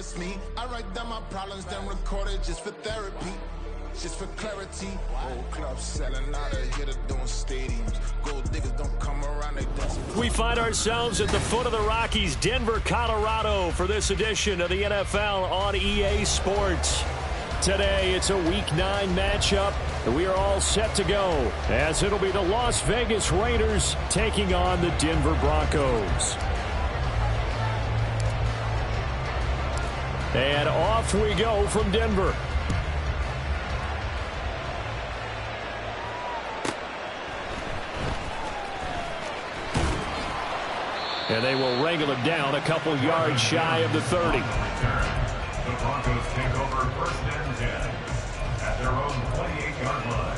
embarrass me. I write down my problems, then record it just for therapy. Just for clarity, old clubs selling out of here to doing stadiums. Gold diggers don't come around, they dance. We find ourselves at the foot of the Rockies, Denver, Colorado, for this edition of the NFL on EA Sports. Today, it's a Week 9 matchup, and we are all set to go, as it'll be the Las Vegas Raiders taking on the Denver Broncos. And off we go from Denver. And they will wrangle it down a couple yards shy of the 30. The Broncos take over 1st and 10 at their own 28-yard line.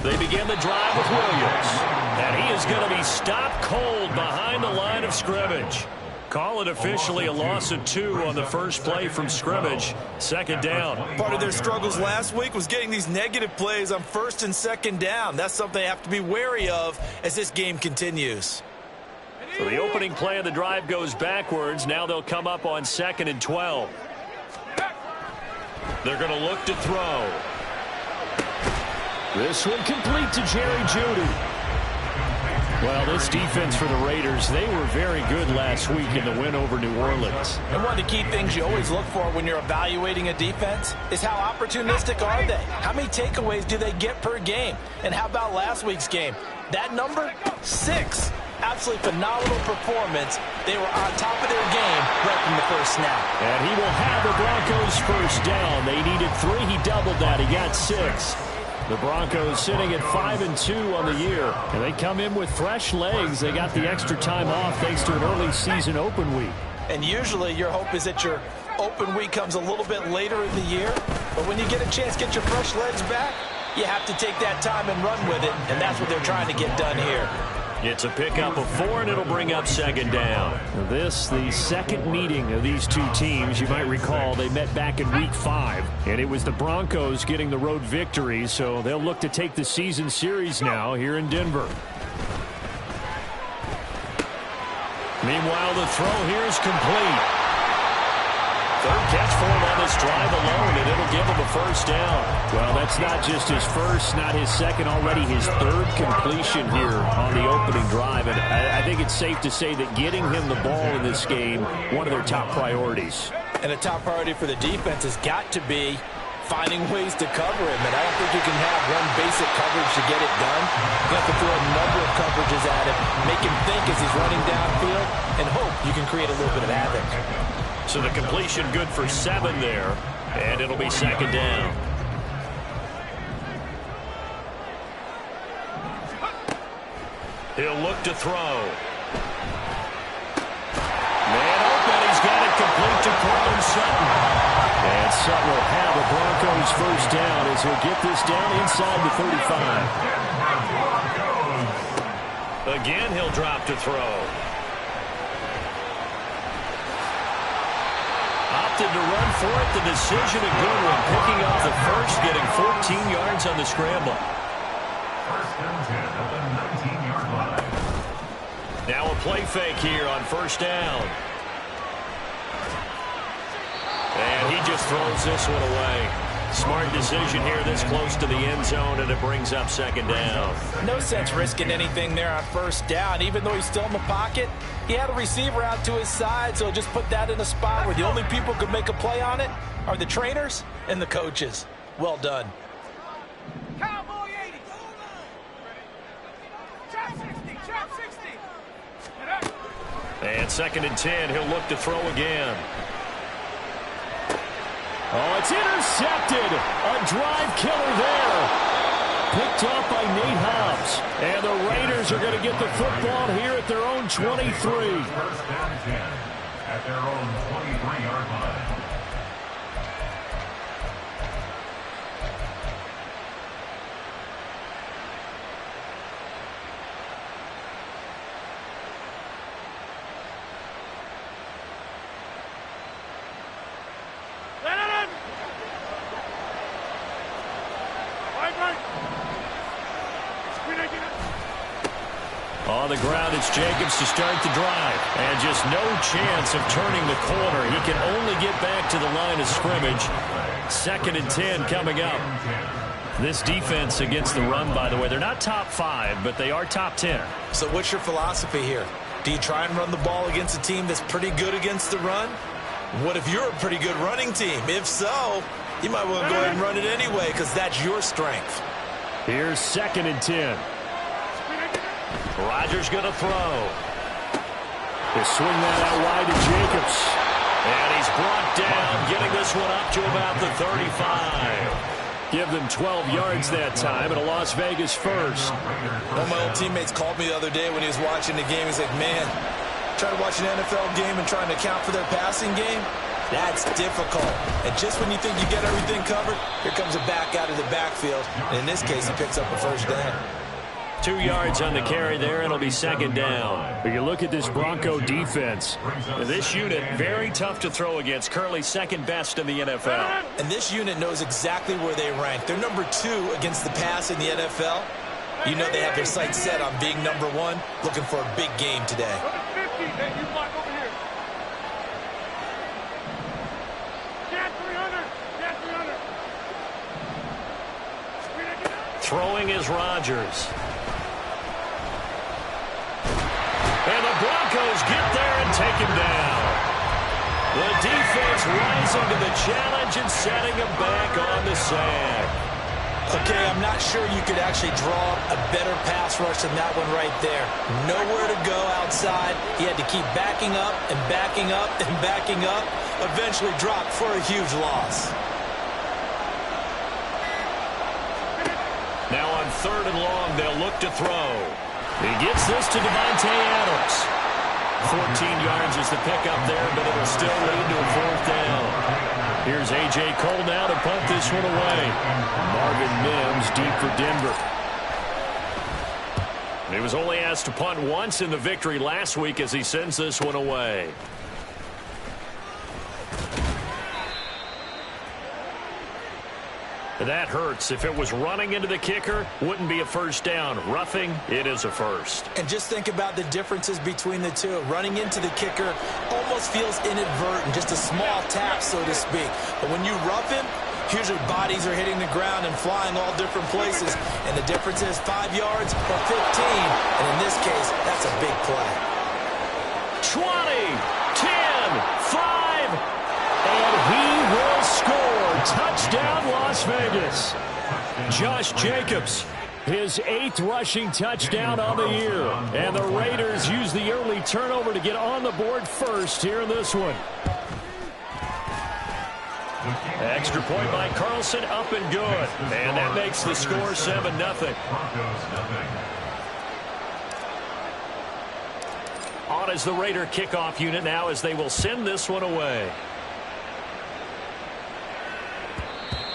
They begin the drive with Williams. And he is going to be stopped cold behind the line of scrimmage. Call it officially a loss of 2 on the first play from scrimmage. 2nd down. Part of their struggles last week was getting these negative plays on 1st and 2nd down. That's something they have to be wary of as this game continues. So the opening play of the drive goes backwards. Now they'll come up on 2nd and 12. They're going to look to throw. This one complete to Jerry Jeudy. Well, this defense for the Raiders, they were very good last week in the win over New Orleans. And one of the key things you always look for when you're evaluating a defense is how opportunistic are they? How many takeaways do they get per game? And how about last week's game? That number, 6. Absolutely phenomenal performance. They were on top of their game right from the first snap. And he will have the Broncos first down. They needed 3. He doubled that. He got 6. The Broncos sitting at 5-2 on the year. And they come in with fresh legs. They got the extra time off thanks to an early season open week. And usually your hope is that your open week comes a little bit later in the year. But when you get a chance to get your fresh legs back, you have to take that time and run with it. And that's what they're trying to get done here. It's a pickup of 4, and it'll bring up 2nd down. This, the second meeting of these two teams. You might recall they met back in Week 5, and it was the Broncos getting the road victory, so they'll look to take the season series now here in Denver. Meanwhile, the throw here is complete. 3rd catch for him on this drive alone, and it'll give him a first down. Well, that's not just his first, not his second, already his 3rd completion here on the opening drive. And I think it's safe to say that getting him the ball in this game, one of their top priorities. And a top priority for the defense has got to be finding ways to cover him. And I don't think you can have one basic coverage to get it done. You have to throw a number of coverages at him, make him think as he's running downfield, and hope you can create a little bit of havoc. So the completion good for 7 there, and it'll be 2nd down. He'll look to throw. Man open, he's got it complete to Cortland Sutton. And Sutton will have the Broncos first down as he'll get this down inside the 35. Again, he'll drop to throw. Opted to run for it. The decision a good one. Picking up the first, getting 14 yards on the scramble. 1st and 10 at the 19-yard line. Now a play fake here on 1st down. And he just throws this one away. Smart decision here this close to the end zone, and it brings up 2nd down. No sense risking anything there on 1st down. Even though he's still in the pocket, he had a receiver out to his side, so just put that in a spot where the only people who could make a play on it are the trainers and the coaches. Well done. Cowboy 80. Trap 60. Trap 60. And 2nd and 10, he'll look to throw again. Oh, it's intercepted. A drive killer there. Picked up by Nate Hobbs. And the Raiders are going to get the football here at their own 23. 1st and 10 at their own 23-yard line. on the ground. It's Jacobs to start the drive. And just no chance of turning the corner. He can only get back to the line of scrimmage. 2nd and 10 coming up. This defense against the run, by the way, they're not top 5, but they are top 10. So what's your philosophy here? Do you try and run the ball against a team that's pretty good against the run? What if you're a pretty good running team? If so, you might want to go ahead and run it anyway because that's your strength. Here's 2nd and 10. Rodgers going to throw. They swing that out wide to Jacobs. And he's brought down, getting this one up to about the 35. Give them 12 yards that time, and a Las Vegas first. One of my old teammates called me the other day when he was watching the game. He's like, man, trying to watch an NFL game and trying to account for their passing game, that's difficult. And just when you think you get everything covered, here comes a back out of the backfield. And in this case, he picks up a first down. 2 yards on the carry there, and it'll be 2nd down. But you look at this Bronco defense. This unit, very tough to throw against. Currently 2nd best in the NFL. And this unit knows exactly where they rank. They're number 2 against the pass in the NFL. You know they have their sights set on being number 1, looking for a big game today. Throwing is Rodgers. And the Broncos get there and take him down. The defense rising to the challenge and setting him back on the sack. Okay, I'm not sure you could actually draw a better pass rush than that one right there. Nowhere to go outside. He had to keep backing up and backing up and backing up. Eventually dropped for a huge loss. Now on 3rd and long, they'll look to throw. He gets this to Devontae Adams. 14 yards is the pickup there, but it'll still lead to a 4th down. Here's A.J. Cole now to punt this one away. Marvin Mims deep for Denver. He was only asked to punt once in the victory last week as he sends this one away. That hurts. If it was running into the kicker, wouldn't be a first down. Roughing, it is a first. And just think about the differences between the two. Running into the kicker almost feels inadvertent, just a small tap, so to speak. But when you rough him, usually bodies are hitting the ground and flying all different places. And the difference is 5 yards or 15. And in this case, that's a big play. 20, 10, 5, and he will score. Touchdown, Las Vegas. Josh Jacobs, his 8th rushing touchdown on the year. And the Raiders use the early turnover to get on the board first here in this one. Extra point by Carlson, up and good. And that makes the score 7-0. On is the Raider kickoff unit now as they will send this one away.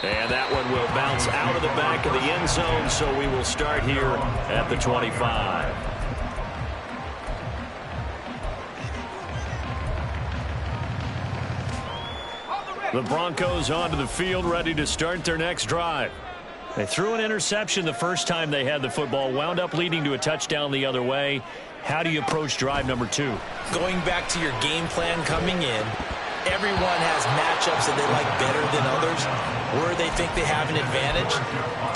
And that one will bounce out of the back of the end zone, so we will start here at the 25. The Broncos onto the field, ready to start their next drive. They threw an interception the first time they had the football, wound up leading to a touchdown the other way. How do you approach drive number 2? Going back to your game plan coming in, everyone has matchups that they like better than others. Where they think they have an advantage,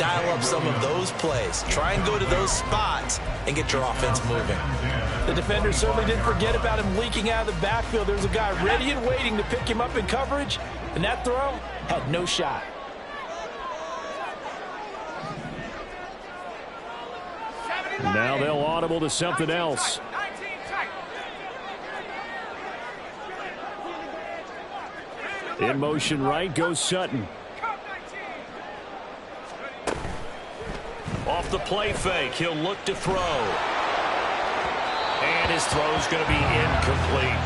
dial up some of those plays. Try and go to those spots and get your offense moving. The defender certainly didn't forget about him leaking out of the backfield. There's a guy ready and waiting to pick him up in coverage, and that throw had no shot. Now they'll audible to something else. In motion right goes Sutton. Off the play fake, he'll look to throw. And his throw's going to be incomplete.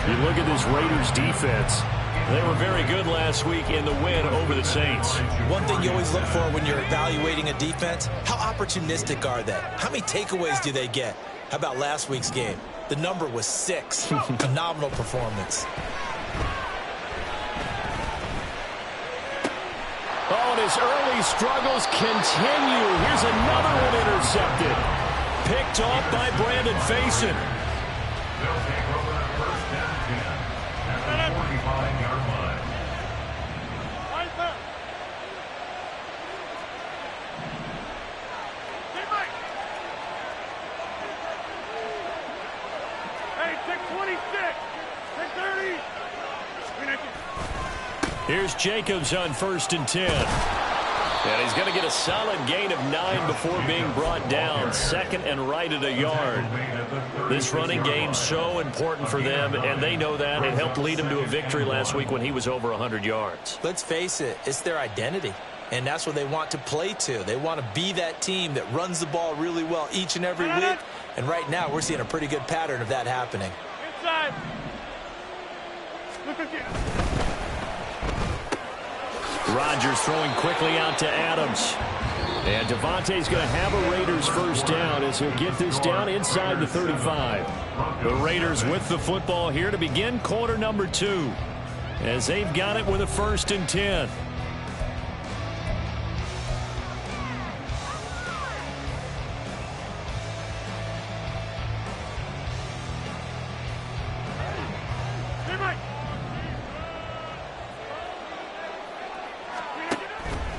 You look at this Raiders defense. They were very good last week in the win over the Saints. One thing you always look for when you're evaluating a defense, how opportunistic are they? How many takeaways do they get? How about last week's game? The number was 6. Phenomenal performance. Oh, and his early struggles continue. Here's another one intercepted. picked off by Brandon Faison. They'll take over first and 10 at the 45-yard line. Right there. Teammate. Hey, take 26. Take 30. Here's Jacobs on 1st and 10. And he's going to get a solid gain of 9 before being brought down. 2nd and right at a yard. This running game's so important for them, and they know that. It helped lead him to a victory last week when he was over 100 yards. Let's face it, it's their identity. And that's what they want to play to. They want to be that team that runs the ball really well each and every week. And right now, we're seeing a pretty good pattern of that happening. Inside. Look again. Rodgers throwing quickly out to Adams. And Devontae's going to have a Raiders first down as he'll get this down inside the 35. The Raiders with the football here to begin quarter number 2. As they've got it with a 1st and 10.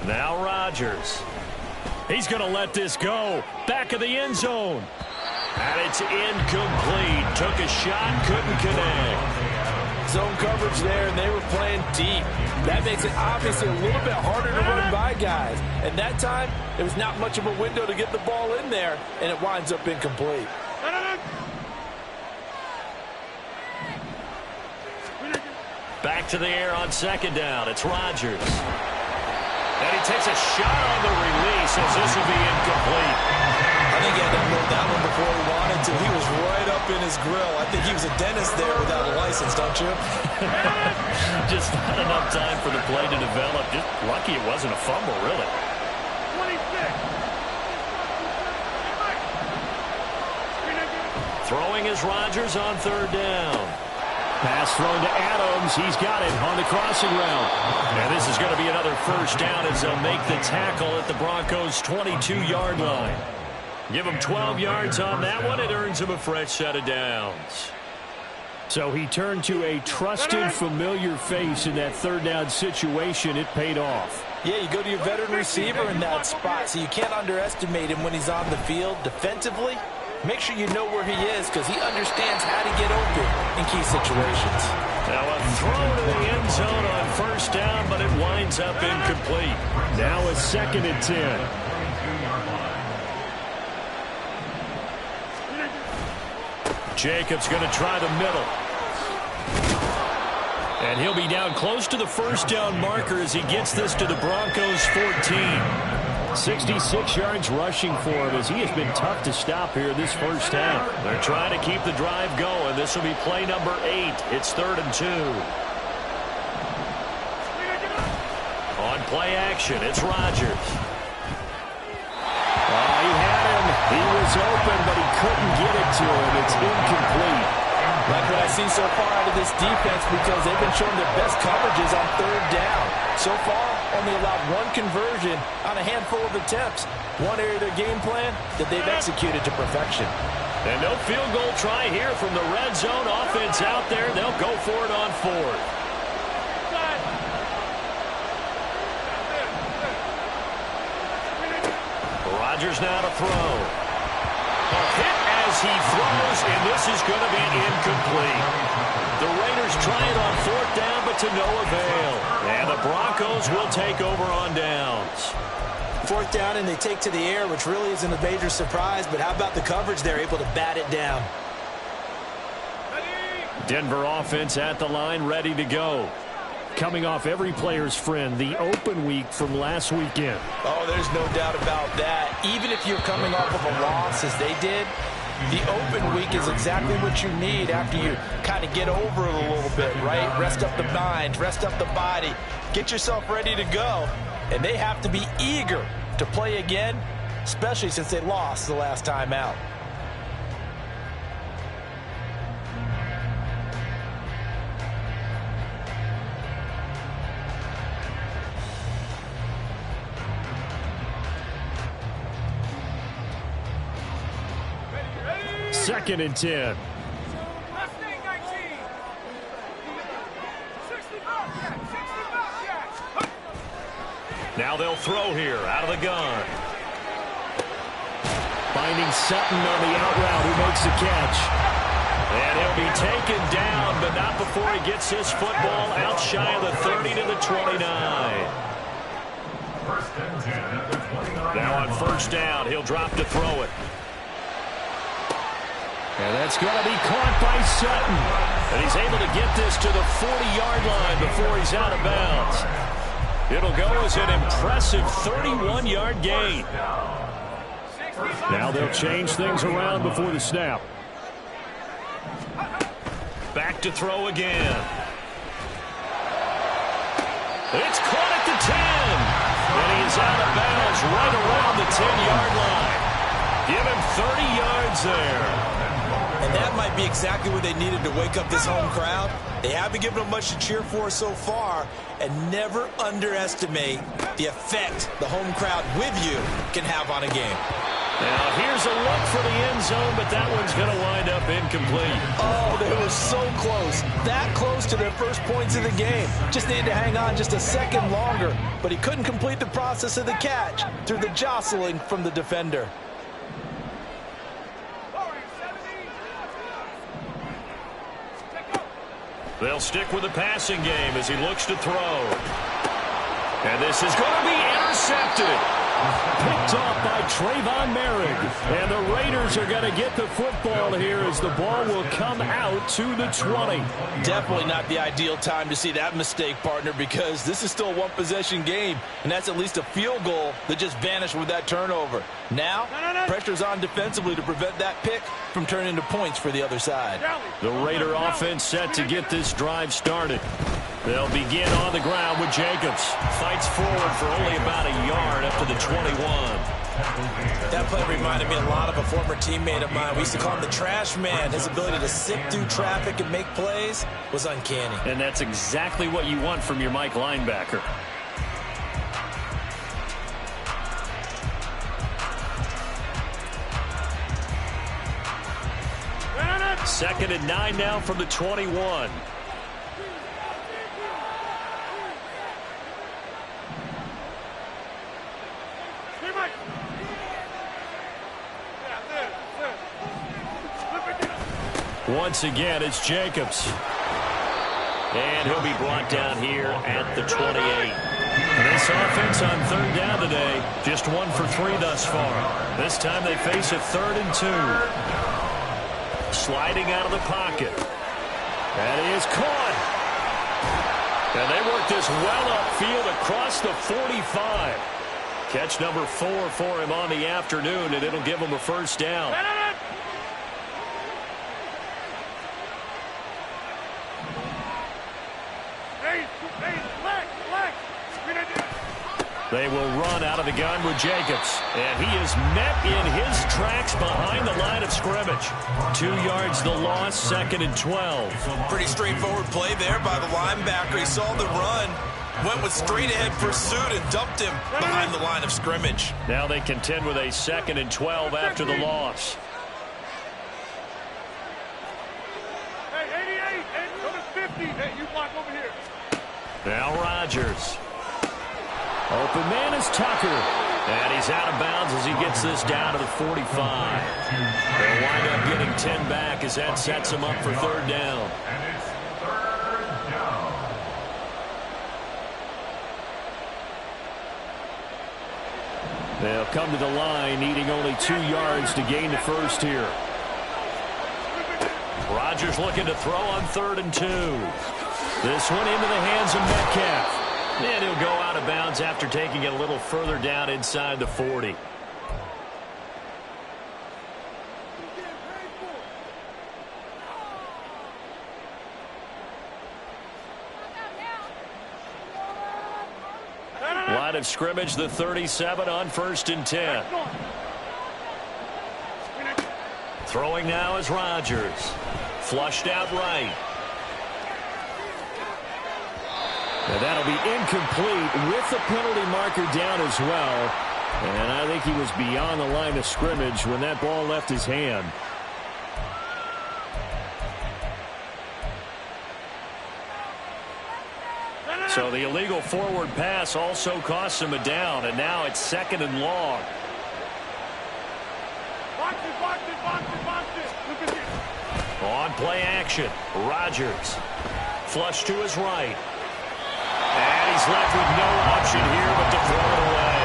Now Rodgers. He's going to let this go. Back of the end zone. And it's incomplete. Took a shot, couldn't connect. Zone coverage there, and they were playing deep. That makes it obviously a little bit harder to run by guys. And that time, there was not much of a window to get the ball in there, and it winds up incomplete. Back to the air on 2nd down. It's Rodgers. And he takes a shot on the release as this will be incomplete. I think he had to unload that one before he wanted to. He was right up in his grill. I think he was a dentist there without a license, don't you? Just not enough time for the play to develop. Just lucky it wasn't a fumble, really. 26. Throwing is Rodgers on 3rd down. Pass thrown to Adams. He's got it on the crossing route. And this is going to be another first down as they'll make the tackle at the Broncos' 22-yard line. Give him 12 yards on that one. It earns him a fresh set of downs. So he turned to a trusted, familiar face in that 3rd down situation. It paid off. Yeah, you go to your veteran receiver in that spot, so you can't underestimate him when he's on the field defensively. Make sure you know where he is because he understands how to get open in key situations. Now a throw to the end zone on 1st down, but it winds up incomplete. Now a 2nd and 10. Jacobs going to try the middle. And he'll be down close to the first down marker as he gets this to the Broncos' 14. 66 yards rushing for him as he has been tough to stop here this first half. They're trying to keep the drive going. This will be play number 8. It's 3rd and 2. On play action, it's Rodgers. He had him. He was open, but he couldn't get it to him. It's incomplete. Like what I see so far out of this defense because they've been showing their best coverages on 3rd down. So far, only allowed 1 conversion on a handful of attempts. One area of their game plan that they've executed to perfection. And no field goal try here from the red zone. Offense out there. They'll go for it on 4th. Rodgers now to throw. A hit as he throws, and this is going to be incomplete. The Raiders try it on 4th down, but to no avail. And the Broncos will take over on downs. 4th down, and they take to the air, which really isn't a major surprise, but how about the coverage? They're able to bat it down. Denver offense at the line, ready to go. Coming off every player's friend, the open week from last weekend. Oh, there's no doubt about that. Even if you're coming off of a loss as they did, the open week is exactly what you need after you kind of get over it a little bit, right? Rest up the mind, rest up the body, get yourself ready to go. And they have to be eager to play again, especially since they lost the last time out. 2nd and 10. Now they'll throw here out of the gun. Finding Sutton on the out route, who makes the catch. And he'll be taken down, but not before he gets his football out shy of the 30 to the 29. Now on first down, he'll drop to throw it. And that's going to be caught by Sutton. And he's able to get this to the 40-yard line before he's out of bounds. It'll go as an impressive 31-yard gain. Now they'll change things around before the snap. Back to throw again. It's caught at the 10. And he's out of bounds right around the 10-yard line. Give him 30 yards there. And that might be exactly what they needed to wake up this home crowd. They haven't given them much to cheer for so far, and never underestimate the effect the home crowd with you can have on a game. Now here's a look for the end zone, but that one's going to wind up incomplete. Oh, they were so close. That close to their first points of the game. Just needed to hang on just a second longer, but he couldn't complete the process of the catch through the jostling from the defender. They'll stick with the passing game as he looks to throw. And this is going to be intercepted. Picked off by Trayvon Merrick. And the Raiders are going to get the football here as the ball will come out to the 20. Definitely not the ideal time to see that mistake, partner, because this is still a one-possession game, and that's at least a field goal that just vanished with that turnover. Now, pressure's on defensively to prevent that pick from turning into points for the other side. The Raider offense set to get this drive started. They'll begin on the ground with Jacobs. Fights forward for only about a yard up to the 21. That play reminded me a lot of a former teammate of mine. We used to call him the trash man. His ability to sift through traffic and make plays was uncanny. And that's exactly what you want from your Mike linebacker. Second and 9 now from the 21. Once again, it's Jacobs. And he'll be brought down here at the 28. This offense on third down today, just 1 for 3 thus far. This time they face a 3rd and 2. Sliding out of the pocket. That is caught. And they work this well upfield across the 45. Catch number 4 for him on the afternoon, and it'll give him a first down. They will run out of the gun with Jacobs. And he is met in his tracks behind the line of scrimmage. 2 yards the loss, 2nd and 12. Pretty straightforward play there by the linebacker. He saw the run, went with straight-ahead pursuit, and dumped him behind the line of scrimmage. Now they contend with a 2nd and 12 after the loss. Hey, 88, hey, go to 50. Hey, you block over here. Now Rodgers. Open man is Tucker. And he's out of bounds as he gets this down to the 45. They'll wind up getting 10 back as that sets him up for 3rd down. And it's 3rd down. They'll come to the line needing only 2 yards to gain the first here. Rodgers looking to throw on 3rd and 2. This one into the hands of Metcalf. And he'll go out of bounds after taking it a little further down inside the 40. Line of scrimmage, the 37 on 1st and 10. Throwing now is Rodgers. Flushed out right. And that'll be incomplete with the penalty marker down as well. And I think he was beyond the line of scrimmage when that ball left his hand. So the illegal forward pass also costs him a down, and now it's 2nd and long. Look at this. On play action, Rodgers. Flush to his right. And he's left with no option here but to throw it away.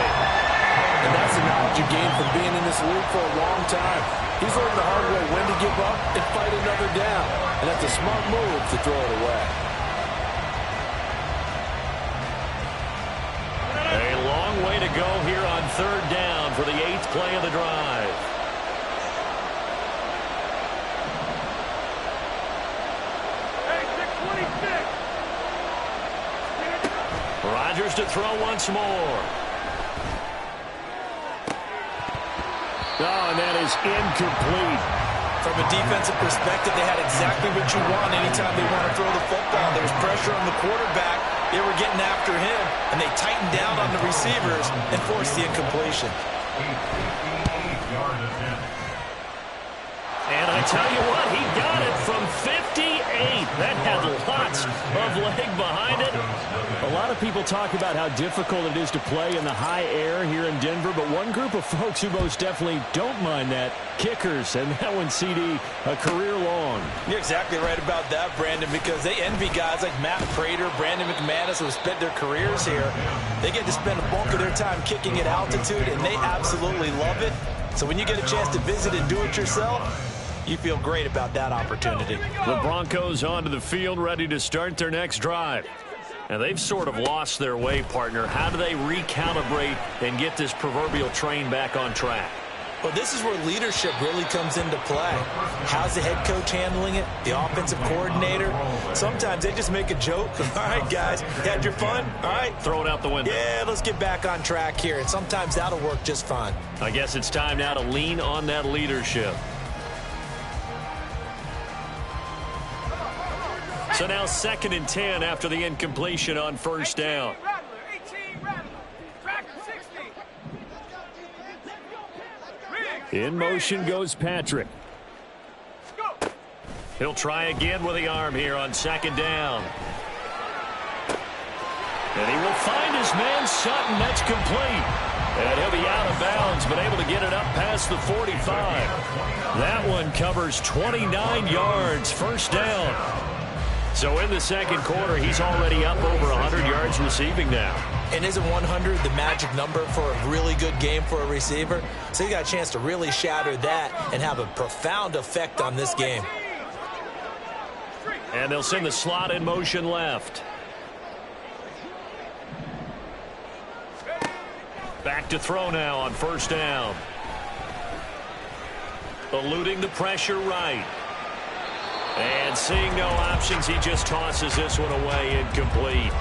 And that's the knowledge you gain from being in this league for a long time. He's learned the hard way when to give up and fight another down. And that's a smart move to throw it away. A long way to go here on 3rd down for the 8th play of the drive. Rodgers to throw once more. Oh, and that is incomplete. From a defensive perspective, they had exactly what you want anytime they want to throw the football. There was pressure on the quarterback. They were getting after him, and they tightened down on the receivers and forced the incompletion. And I tell you what, he got it from 58. That had lots of leg behind it. A lot of people talk about how difficult it is to play in the high air here in Denver, but one group of folks who most definitely don't mind that, kickers, and that one, CD, a career long. You're exactly right about that, Brandon, because they envy guys like Matt Prater, Brandon McManus, who have spent their careers here. They get to spend a bulk of their time kicking at altitude, and they absolutely love it. So when you get a chance to visit and do it yourself, you feel great about that opportunity. The Broncos onto the field, ready to start their next drive. And they've sort of lost their way, partner. How do they recalibrate and get this proverbial train back on track? Well, this is where leadership really comes into play. How's the head coach handling it? The offensive coordinator? Sometimes they just make a joke. All right, guys, you had your fun? All right. Throw it out the window. Yeah, let's get back on track here. And sometimes that'll work just fine. I guess it's time now to lean on that leadership. So now 2nd and 10 after the incompletion on 1st down. In motion goes Patrick. He'll try again with the arm here on 2nd down. And he will find his man Sutton. That's complete. And he'll be out of bounds, but able to get it up past the 45. That one covers 29 yards. 1st down. So in the 2nd quarter, he's already up over 100 yards receiving now. And isn't 100 the magic number for a really good game for a receiver? So he got a chance to really shatter that and have a profound effect on this game. And they'll send the slot in motion left. Back to throw now on 1st down. Eluding the pressure right. And seeing no options, he just tosses this one away, incomplete.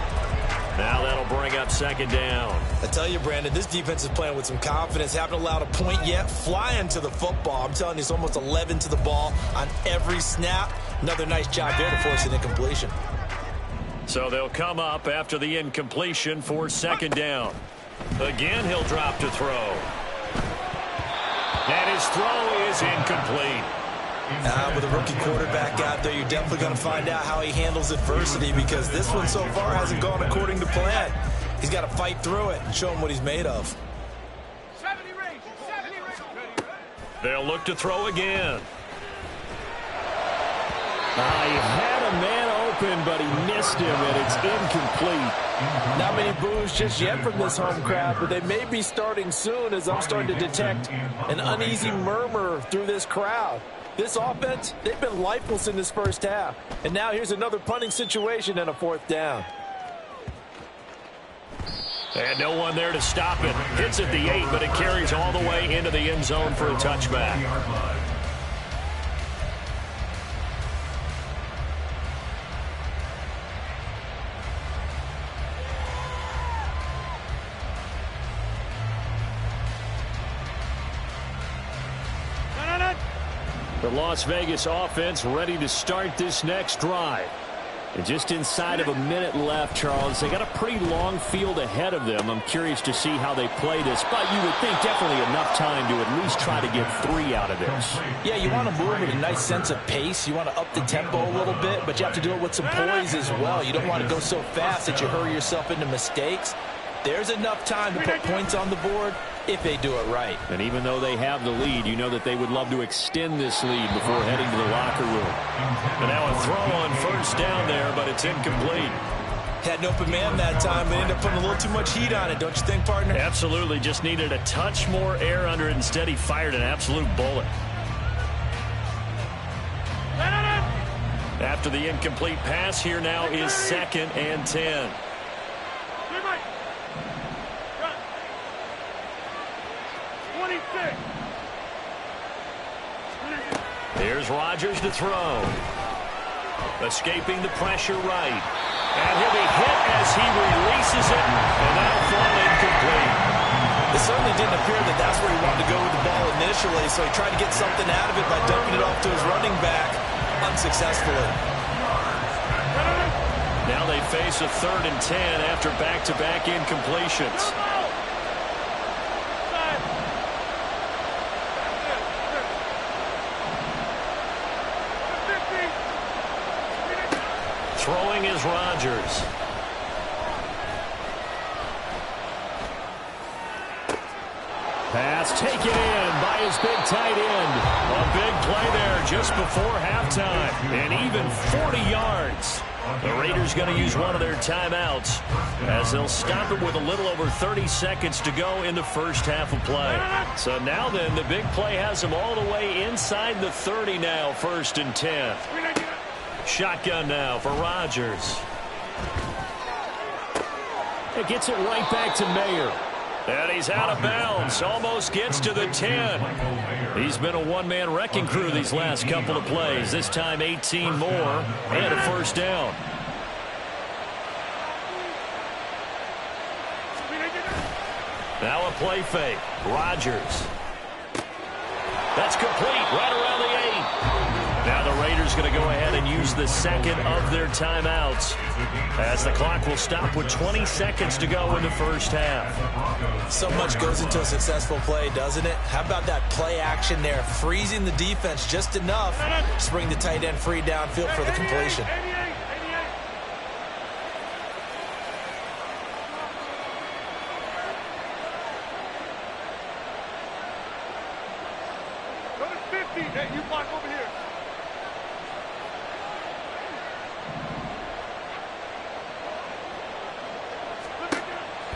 Now that'll bring up 2nd down. I tell you, Brandon, this defense is playing with some confidence. Haven't allowed a point yet. Flying to the football. I'm telling you, it's almost 11 to the ball on every snap. Another nice job there to force an incompletion. So they'll come up after the incompletion for 2nd down. Again, he'll drop to throw. And his throw is incomplete. With a rookie quarterback out there, you're definitely going to find out how he handles adversity, because this one so far hasn't gone according to plan. He's got to fight through it and show him what he's made of. They'll look to throw again. He had a man open, but he missed him, and it's incomplete. Not many boos just yet from this home crowd, but they may be starting soon, as I'm starting to detect an uneasy murmur through this crowd. This offense, they've been lifeless in this 1st half. And now here's another punting situation and a 4th down. And no one there to stop it. Hits at the 8, but it carries all the way into the end zone for a touchback. The Las Vegas offense ready to start this next drive. And just inside of a minute left, Charles. They got a pretty long field ahead of them. I'm curious to see how they play this, but you would think definitely enough time to at least try to get 3 out of this. Yeah, you want to move with a nice sense of pace. You want to up the tempo a little bit, but you have to do it with some poise as well. You don't want to go so fast that you hurry yourself into mistakes. There's enough time to put points on the board if they do it right. And even though they have the lead, you know that they would love to extend this lead before heading to the locker room. And now a throw on first down there, but it's incomplete. Had an open man that time. They ended up putting a little too much heat on it, don't you think, partner? Absolutely. Just needed a touch more air under it. Instead, he fired an absolute bullet. After the incomplete pass, here now is 2nd and 10. Here's Rodgers to throw. Escaping the pressure right. And he'll be hit as he releases it. And that'll fall incomplete. It certainly didn't appear that that's where he wanted to go with the ball initially, so he tried to get something out of it by dumping it off to his running back unsuccessfully. Now they face a 3rd and 10 after back-to-back incompletions. Throwing is Rodgers. Pass taken in by his big tight end. A big play there just before halftime. And even 40 yards. The Raiders going to use one of their timeouts as they'll stop it with a little over 30 seconds to go in the first half of play. So now then, the big play has them all the way inside the 30 now, 1st and 10. Shotgun now for Rodgers. It gets it right back to Mayer. And he's out of bounds. Almost gets to the 10. He's been a one-man wrecking crew these last couple of plays. This time 18 more and a 1st down. Now a play fake. Rodgers. That's complete right around the 8. Now the Raiders going to go ahead and use the 2nd of their timeouts as the clock will stop with 20 seconds to go in the first half. So much goes into a successful play, doesn't it? How about that play action there, freezing the defense just enough to bring the tight end free downfield for the completion. Go to 50. Hey, you block over here.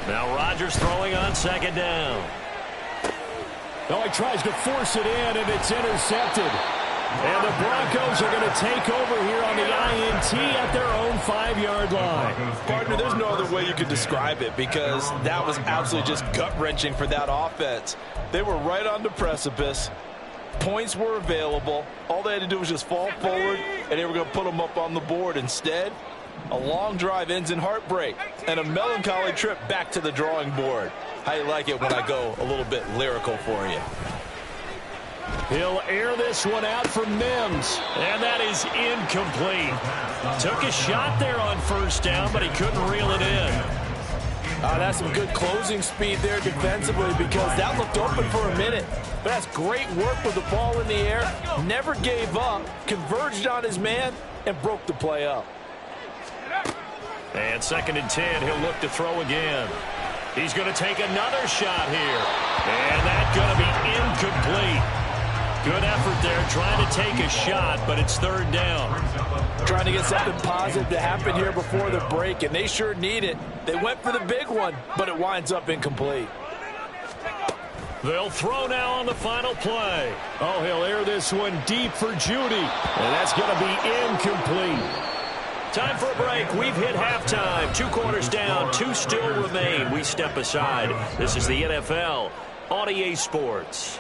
Now Rodgers throwing on 2nd down. Oh, he tries to force it in, and it's intercepted. And the Broncos are going to take over here on the INT at their own 5-yard line. Partner, there's no other way you could describe it because that was absolutely just gut-wrenching for that offense. They were right on the precipice. Points were available. All they had to do was just fall forward, and they were going to put them up on the board. Instead, a long drive ends in heartbreak and a melancholy trip back to the drawing board. How you like it when I go a little bit lyrical for you? He'll air this one out for Mims, and that is incomplete. Took a shot there on 1st down, but he couldn't reel it in. That's some good closing speed there defensively because that looked open for a minute. But that's great work with the ball in the air. Never gave up, converged on his man, and broke the play up. And 2nd and 10, he'll look to throw again. He's going to take another shot here. And that's going to be incomplete. Good effort there trying to take a shot, but it's 3rd down. Trying to get something positive to happen here before the break, and they sure need it. They went for the big one, but it winds up incomplete. They'll throw now on the final play. Oh, he'll air this one deep for Judy. And that's going to be incomplete. Time for a break. We've hit halftime. 2 quarters down, 2 still remain. We step aside. This is the NFL on EA Sports.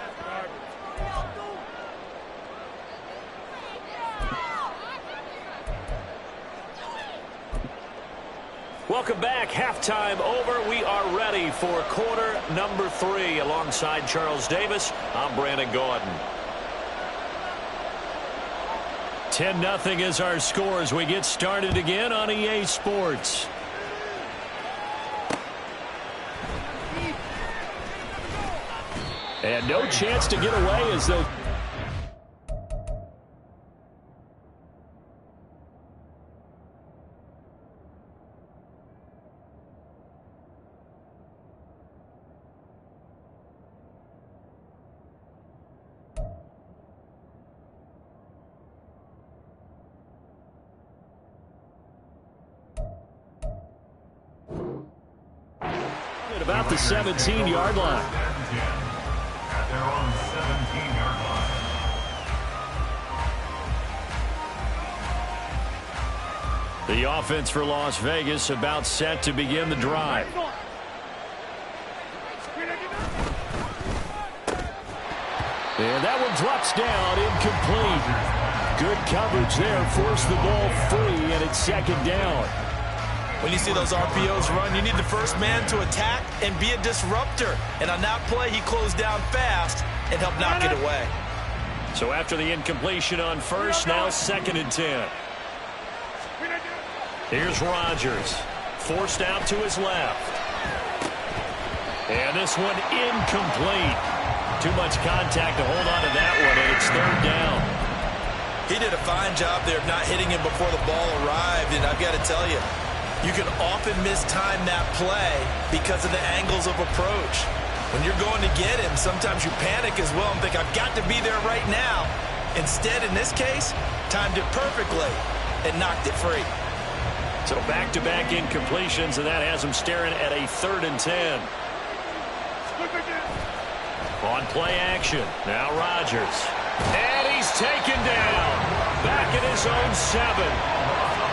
Welcome back. Halftime over. We are ready for quarter number 3. Alongside Charles Davis, I'm Brandon Gordon. 10-0 is our score as we get started again on EA Sports. And no chance to get away as though... At about the 17-yard line. At their own 17-yard line. The offense for Las Vegas about set to begin the drive. And that one drops down, incomplete. Good coverage there, forced the ball free, and it's second down. When you see those RPOs run, you need the first man to attack and be a disruptor. And on that play, he closed down fast and helped knock it away. So after the incompletion on first, now 2nd and 10. Here's Rodgers, forced out to his left. And this one incomplete. Too much contact to hold on to that one, and it's 3rd down. He did a fine job there of not hitting him before the ball arrived, and I've got to tell you, you can often mistime that play because of the angles of approach. When you're going to get him, sometimes you panic as well and think, I've got to be there right now. Instead, in this case, timed it perfectly and knocked it free. So back-to-back incompletions, and that has him staring at a 3rd and 10. On play action, now Rodgers. And he's taken down. Back at his own 7.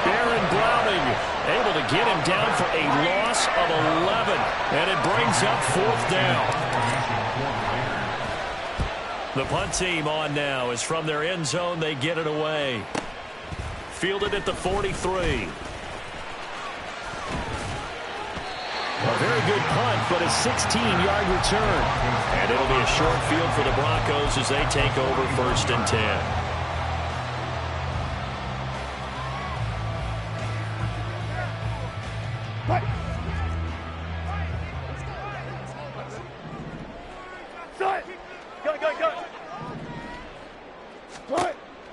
Baron Browning able to get him down for a loss of 11. And it brings up 4th down. The punt team on now is from their end zone. They get it away. Fielded at the 43. A very good punt, but a 16-yard return. And it'll be a short field for the Broncos as they take over 1st and 10.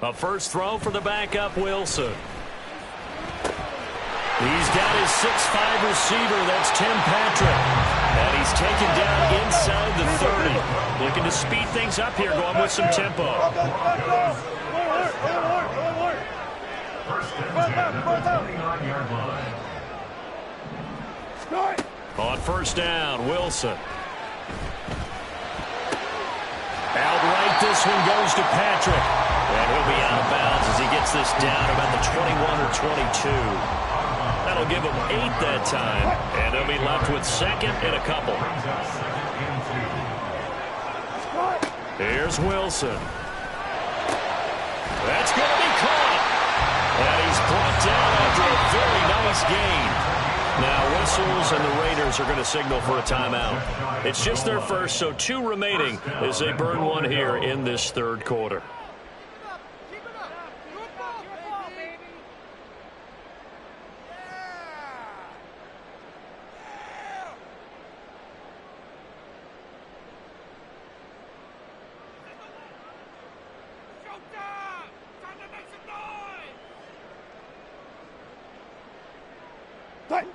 A first throw for the backup, Wilson. He's got his 6'5" receiver. That's Tim Patrick. And he's taken down inside the 30. Looking to speed things up here, going with some tempo. First and 10 at the 29-yard line. On first down, Wilson. Outright, this one goes to Patrick. And he'll be out of bounds as he gets this down about the 21 or 22. That'll give him 8 that time. And they'll be left with 2nd and a couple. Here's Wilson. That's going to be caught. And he's brought down after a very nice gain. Now whistles and the Raiders are going to signal for a timeout. It's just their first, so 2 remaining as they burn one here in this 3rd quarter.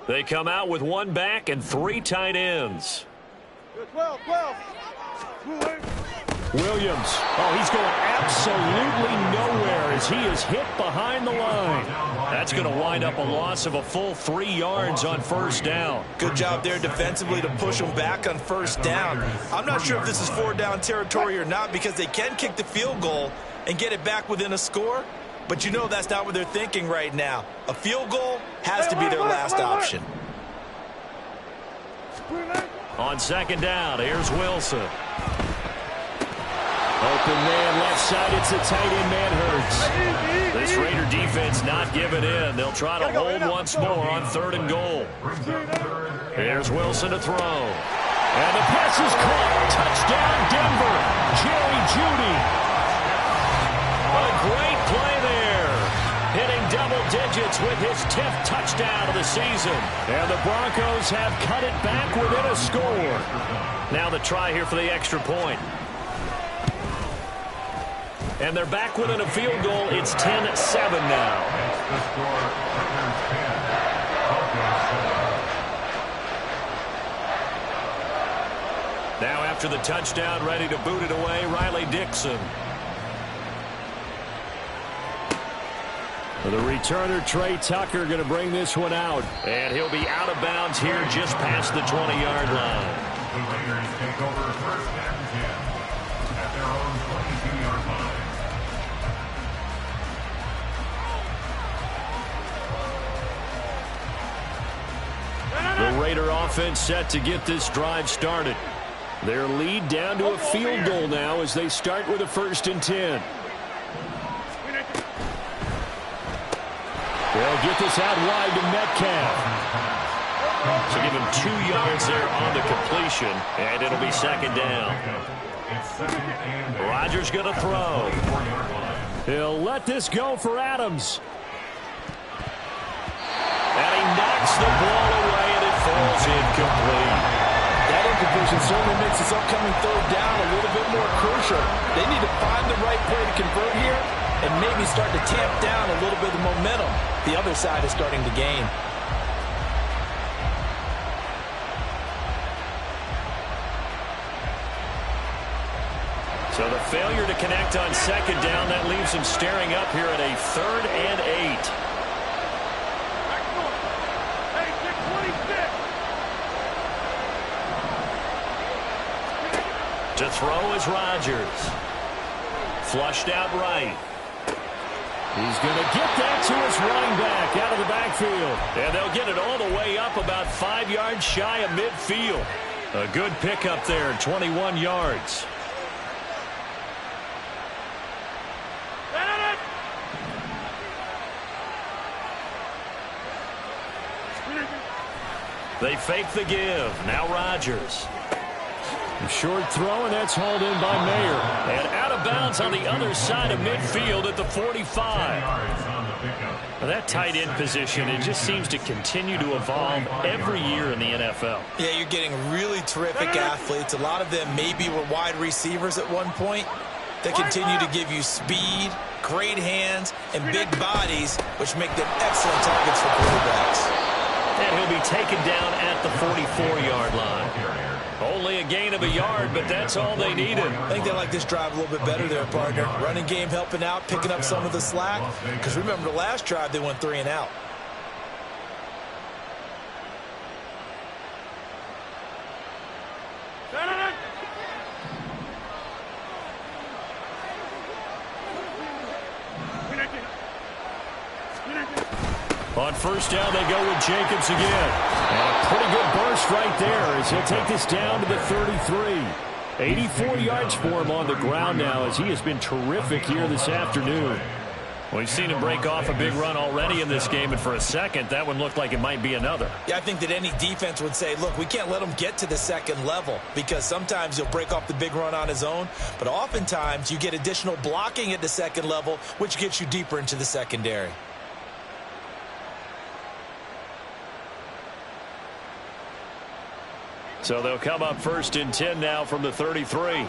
They come out with 1 back and 3 tight ends. 12. Williams. Oh, he's going absolutely nowhere as he is hit behind the line. That's going to wind up a loss of a full 3 yards on first down. Good job there defensively to push them back on first down. I'm not sure if this is 4-down territory or not because they can kick the field goal and get it back within a score. But you know that's not what they're thinking right now. A field goal has to be their last option. On second down, here's Wilson. Open man left side, it's a tight end, man hurts. This Raider defense not giving in. They'll try to hold once more on 3rd and goal. Here's Wilson to throw. And the pass is caught. Touchdown, Denver. Jerry Jeudy. A great play there. Pitts with his 10th touchdown of the season. And the Broncos have cut it back within a score. Now the try here for the extra point. And they're back within a field goal. It's 10-7 now. The score, Raiders 10, Broncos 7. Now after the touchdown, ready to boot it away, Riley Dixon. The returner, Trey Tucker, going to bring this one out. And he'll be out of bounds here just past the 20-yard line. The Raiders take over first and 10 at their own 22-yard line. The Raider offense set to get this drive started. Their lead down to a field goal now as they start with a 1st and 10. They'll get this out wide to Metcalf. So give him 2 yards there on the completion, and it'll be 2nd down. Rodgers going to throw. He'll let this go for Adams. And he knocks the ball away, and it falls incomplete. That incompletion certainly makes this upcoming 3rd down a little bit more crucial. They need to find the right play to convert here and maybe start to tamp down a little bit of the momentum the other side is starting to gain. So the failure to connect on 2nd down, that leaves him staring up here at a 3rd and 8. To throw is Rodgers. Flushed out right. He's going to get that to his running back out of the backfield. And they'll get it all the way up about 5 yards shy of midfield. A good pickup there, 21 yards. They fake the give. Now Rodgers. A short throw, and that's hauled in by Mayer. And out of bounds on the other side of midfield at the 45. Now that tight end position, it just seems to continue to evolve every year in the NFL. Yeah, you're getting really terrific athletes. A lot of them maybe were wide receivers at one point. They continue to give you speed, great hands, and big bodies, which make them excellent targets for quarterbacks. And he'll be taken down at the 44-yard line. Only a gain of a yard, but that's all they needed. I think they like this drive a little bit better there, partner. Running game helping out, picking up some of the slack. Because remember, the last drive, they went 3 and out. On 1st down, they go with Jacobs again. And a pretty good burst right there as he'll take this down to the 33. 84 yards for him on the ground now as he has been terrific here this afternoon. We've seen him break off a big run already in this game, and for a second, that one looked like it might be another. Yeah, I think that any defense would say, look, we can't let him get to the 2nd level because sometimes he'll break off the big run on his own, but oftentimes you get additional blocking at the 2nd level, which gets you deeper into the secondary. So they'll come up 1st and 10 now from the 33.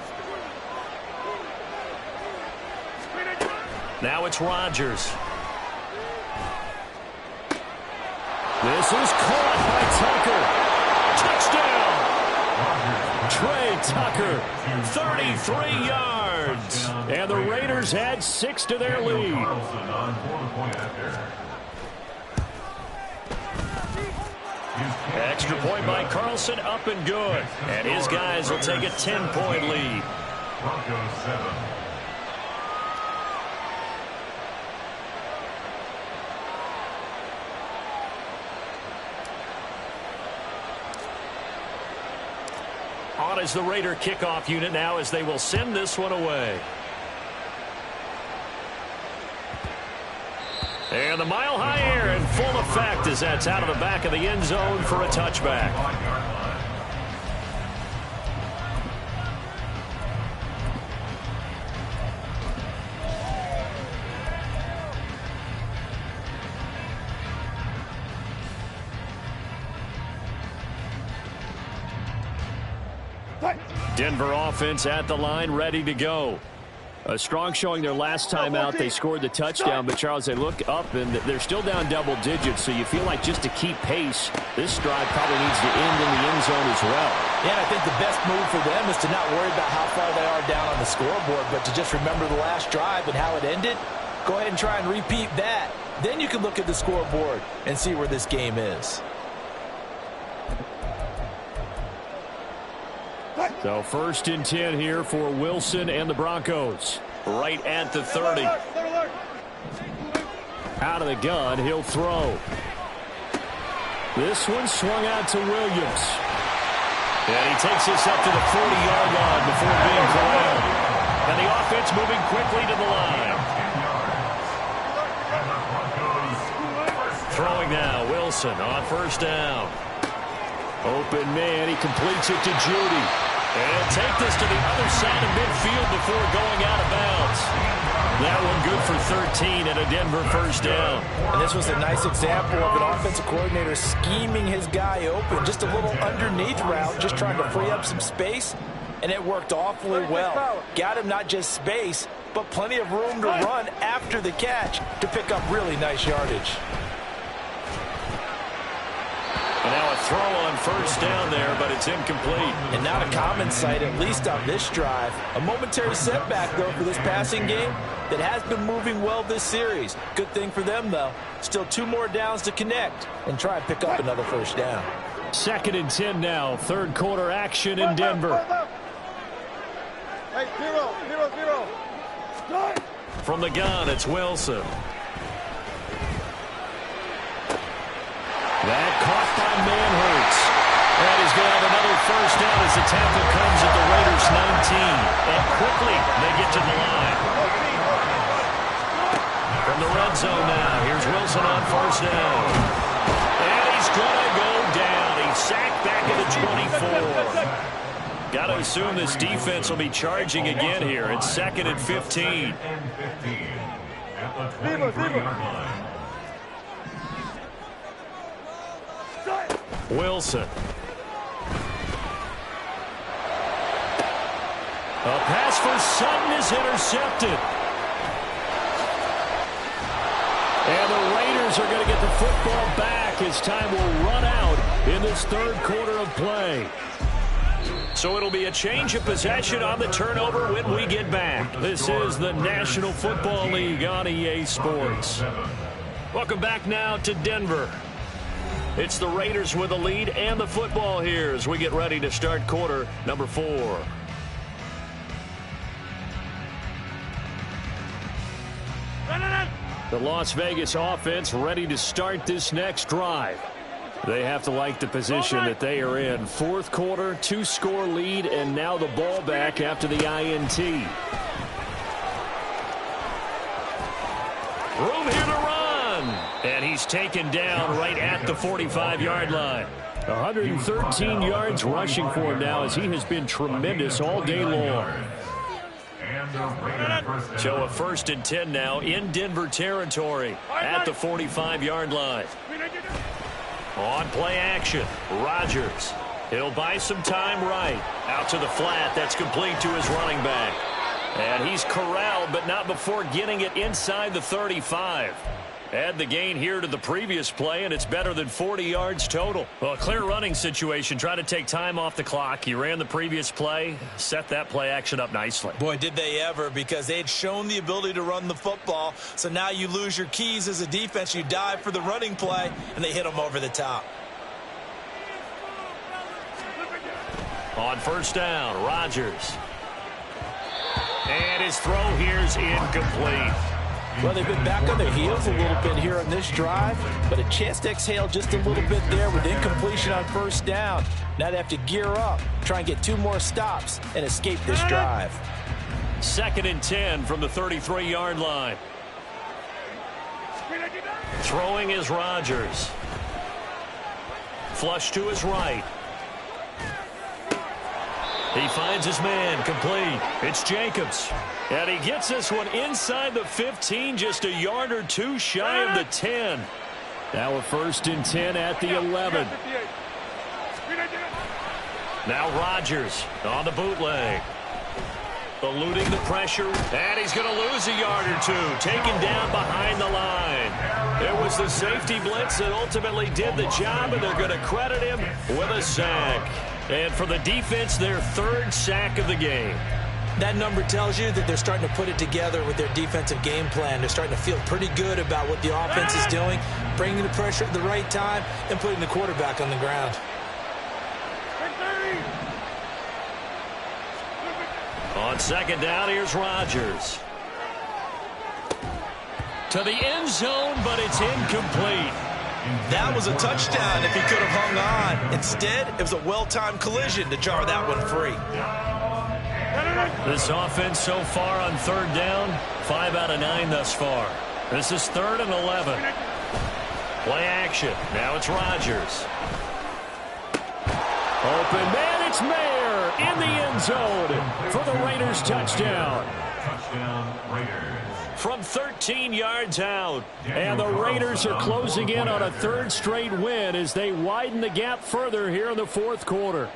Now it's Rodgers. This is caught by Tucker. Touchdown. Trey Tucker, 33 yards. And the Raiders add 6 to their lead. Extra point by Carlson, up and good. And his guys will take a 10-point lead. Broncos 7. On is the Raider kickoff unit now as they will send this one away. And the mile-high air in full effect as that's out of the back of the end zone for a touchback. Denver offense at the line, ready to go. A strong showing their last time out. They scored the touchdown, but Charles, they look up and they're still down double digits, so you feel like just to keep pace, this drive probably needs to end in the end zone as well. Yeah, and I think the best move for them is to not worry about how far they are down on the scoreboard, but to just remember the last drive and how it ended. Go ahead and try and repeat that. Then you can look at the scoreboard and see where this game is. So 1st and 10 here for Wilson and the Broncos. Right at the 30. Out of the gun, he'll throw. This one swung out to Williams. And he takes this up to the 40-yard line before being corralled. And the offense moving quickly to the line. Throwing now, Wilson on 1st down. Open man, he completes it to Judy. And take this to the other side of midfield before going out of bounds. That one good for 13 and a Denver 1st down. And this was a nice example of an offensive coordinator scheming his guy open. Just a little underneath route, just trying to free up some space. And it worked awfully well. Got him not just space, but plenty of room to run after the catch to pick up really nice yardage. And now a throw on 1st down there, but it's incomplete. And not a common sight, at least on this drive. A momentary setback, though, for this passing game that has been moving well this series. Good thing for them, though. Still 2 more downs to connect and try and pick up another 1st down. 2nd and 10 now. 3rd quarter action in Denver. Hey, 0-0-0. From the gun, it's Wilson. That caught by Manhurts. And he's going to have another 1st down as the tackle comes at the Raiders' 19. And quickly, they get to the line. From the red zone now, here's Wilson on 1st down. And he's going to go down. He's sacked back at the 24. Got to assume this defense will be charging again here. It's 2nd and 15. At the 23-yard line. Wilson. A pass for Sutton is intercepted. And the Raiders are going to get the football back as time will run out in this 3rd quarter of play. So it'll be a change of possession on the turnover when we get back. This is the National Football League on EA Sports. Welcome back now to Denver. It's the Raiders with the lead and the football here as we get ready to start quarter number 4. The Las Vegas offense ready to start this next drive. They have to like the position that they are in. 4th quarter, 2-score lead, and now the ball back after the INT. Room here to run. And he's taken down right at the 45-yard line. 113 yards rushing for him now as he has been tremendous all day long. So a 1st and 10 now in Denver territory at the 45-yard line. On play action, Rodgers. He'll buy some time right. Out to the flat, that's complete to his running back. And he's corralled, but not before getting it inside the 35. Add the gain here to the previous play, and it's better than 40 yards total. Well, a clear running situation. Try to take time off the clock. He ran the previous play, set that play action up nicely. Boy, did they ever, because they had shown the ability to run the football. So now you lose your keys as a defense. You dive for the running play, and they hit them over the top. On 1st down, Rodgers. And his throw here's incomplete. Well, they've been back on their heels a little bit here on this drive, but a chance to exhale just a little bit there with incompletion on 1st down. Now they have to gear up, try and get 2 more stops, and escape this drive. 2nd and 10 from the 33-yard line. Throwing is Rodgers. Flush to his right. He finds his man, complete. It's Jacobs. And he gets this one inside the 15, just a yard or 2 shy of the 10. Now a 1st and 10 at the 11. Now Rodgers on the bootleg. Eluding the pressure, and he's going to lose a yard or two. Taken down behind the line. It was the safety blitz that ultimately did the job, and they're going to credit him with a sack. And for the defense, their third sack of the game. That number tells you that they're starting to put it together with their defensive game plan. They're starting to feel pretty good about what the offense is doing, bringing the pressure at the right time, and putting the quarterback on the ground. On second down, here's Rodgers. To the end zone, but it's incomplete. That was a touchdown if he could have hung on. Instead, it was a well-timed collision to jar that one free. This offense so far on third down, 5 out of 9 thus far. This is 3rd and 11. Play action. Now it's Rodgers. Open man, it's Mayer in the end zone for the Raiders touchdown. Touchdown Raiders. From 13 yards out. And the Raiders are closing in on a 3rd straight win as they widen the gap further here in the 4th quarter.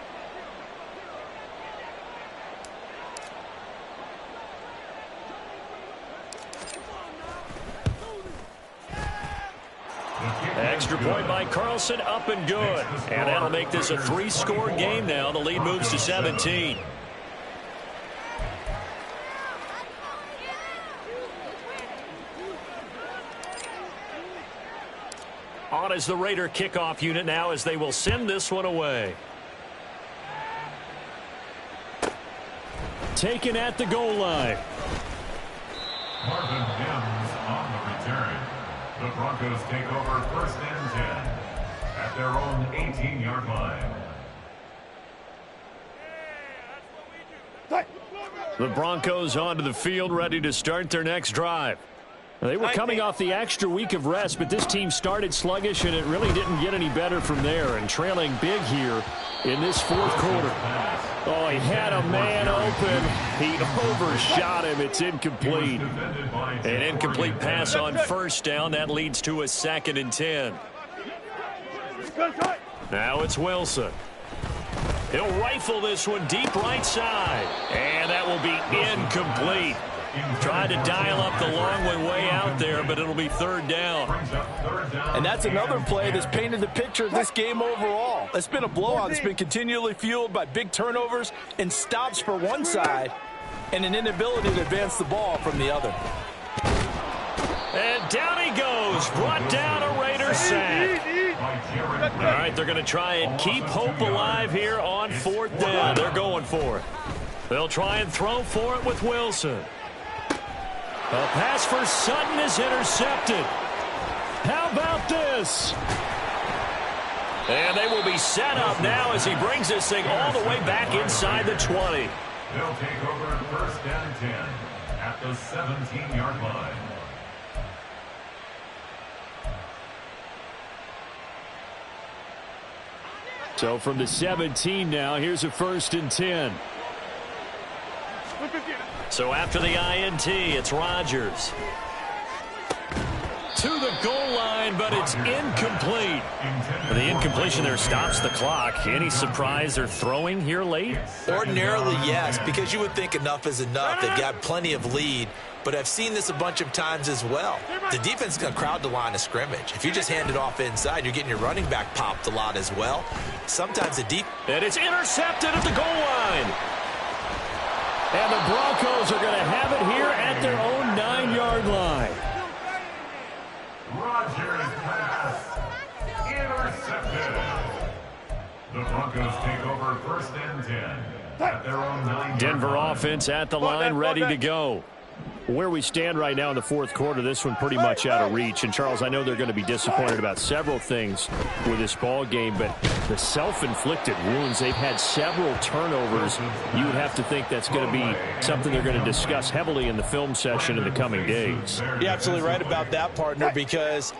Extra point by Carlson, up and good. And that'll make this a 3-score game now. The lead moves to 17. On as the Raider kickoff unit now as they will send this one away. Taken at the goal line. Marvin Mims on the return. The Broncos take over 1st and 10 at their own 18-yard line. The Broncos onto the field, ready to start their next drive. They were coming off the extra week of rest, but this team started sluggish, and it really didn't get any better from there. And trailing big here in this 4th quarter. Oh, he had a man open. He overshot him. It's incomplete. An incomplete pass on 1st down. That leads to a 2nd and 10. Now it's Wilson. He'll rifle this one deep right side. And that will be incomplete. Tried to dial up the long way out there, but it'll be 3rd down. And that's another play that's painted the picture of this game overall. It's been a blowout. It's been continually fueled by big turnovers and stops for one side and an inability to advance the ball from the other. And down he goes. Brought down a Raider sack. All right, they're going to try and keep hope alive here on 4th down. They're going for it. They'll try and throw for it with Wilson. A pass for Sutton is intercepted. How about this? And they will be set up now as he brings this thing all the way back inside the 20. They'll take over 1st and 10 at the 17-yard line. So from the 17 now, here's a 1st and 10. So after the INT, it's Rodgers. To the goal line, but it's incomplete. The incompletion there stops the clock. Any surprise they're throwing here late? Ordinarily, yes, because you would think enough is enough. They've got plenty of lead, but I've seen this a bunch of times as well. The defense is going to crowd the line of scrimmage. If you just hand it off inside, you're getting your running back popped a lot as well. Sometimes the deep... And it's intercepted at the goal line. And the Broncos are going to have it here at their own 9-yard line. Rodgers pass intercepted. The Broncos take over 1st and 10 at their own 9-yard Denver line. offense at the line, ready to go. Where we stand right now in the 4th quarter, this one pretty much out of reach. And, Charles, I know they're going to be disappointed about several things with this ball game, but the self-inflicted wounds, they've had several turnovers. You would have to think that's going to be something they're going to discuss heavily in the film session in the coming days. You're absolutely right about that, partner, because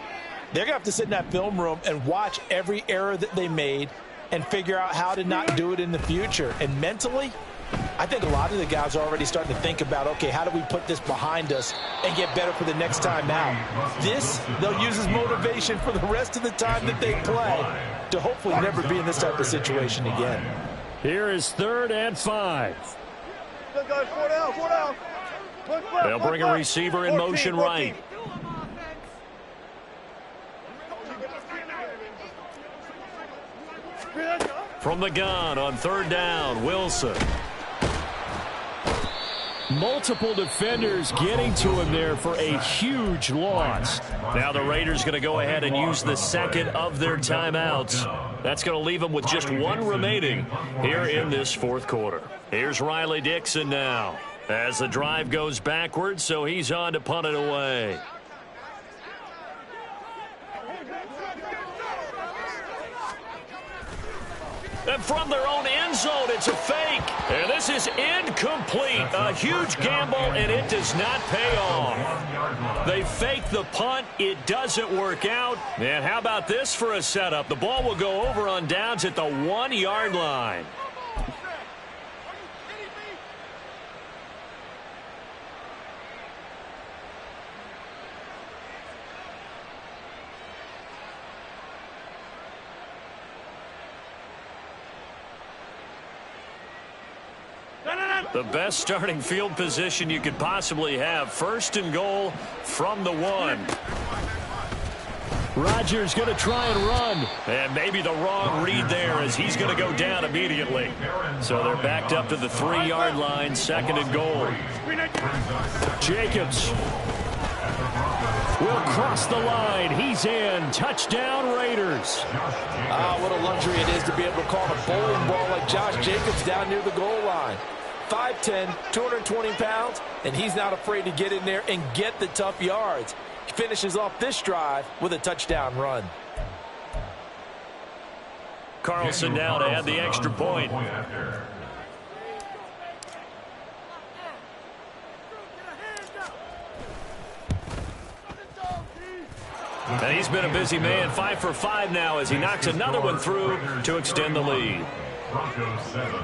they're going to have to sit in that film room and watch every error that they made and figure out how to not do it in the future. And mentally, I think a lot of the guys are already starting to think about, okay, how do we put this behind us and get better for the next time out? This, they'll use as motivation for the rest of the time that they play to hopefully never be in this type of situation again. Here is 3rd and 5. Good guys, 4 down, 4 down. They'll bring a receiver in motion right. From the gun on 3rd down, Wilson. Multiple defenders getting to him there for a huge loss. Now the Raiders going to go ahead and use the second of their timeouts. That's going to leave them with just one remaining here in this 4th quarter. Here's Riley Dixon now as the drive goes backwards, so he's on to punt it away. And from their own end zone, it's a fake. And this is incomplete. A huge gamble, and it does not pay off. They fake the punt. It doesn't work out. And how about this for a setup? The ball will go over on downs at the 1-yard line. The best starting field position you could possibly have. 1st and goal from the 1. Rodgers going to try and run. And maybe the wrong read there as he's going to go down immediately. So they're backed up to the 3-yard line. 2nd and goal. Jacobs will cross the line. He's in. Touchdown, Raiders. What a luxury it is to be able to call a bowling ball like Josh Jacobs down near the goal line. 5'10", 220 pounds, and he's not afraid to get in there and get the tough yards. He finishes off this drive with a touchdown run. Carlson now to add the extra point. And he's been a busy man, 5 for 5 now as he knocks another one through to extend the lead. Broncos 7.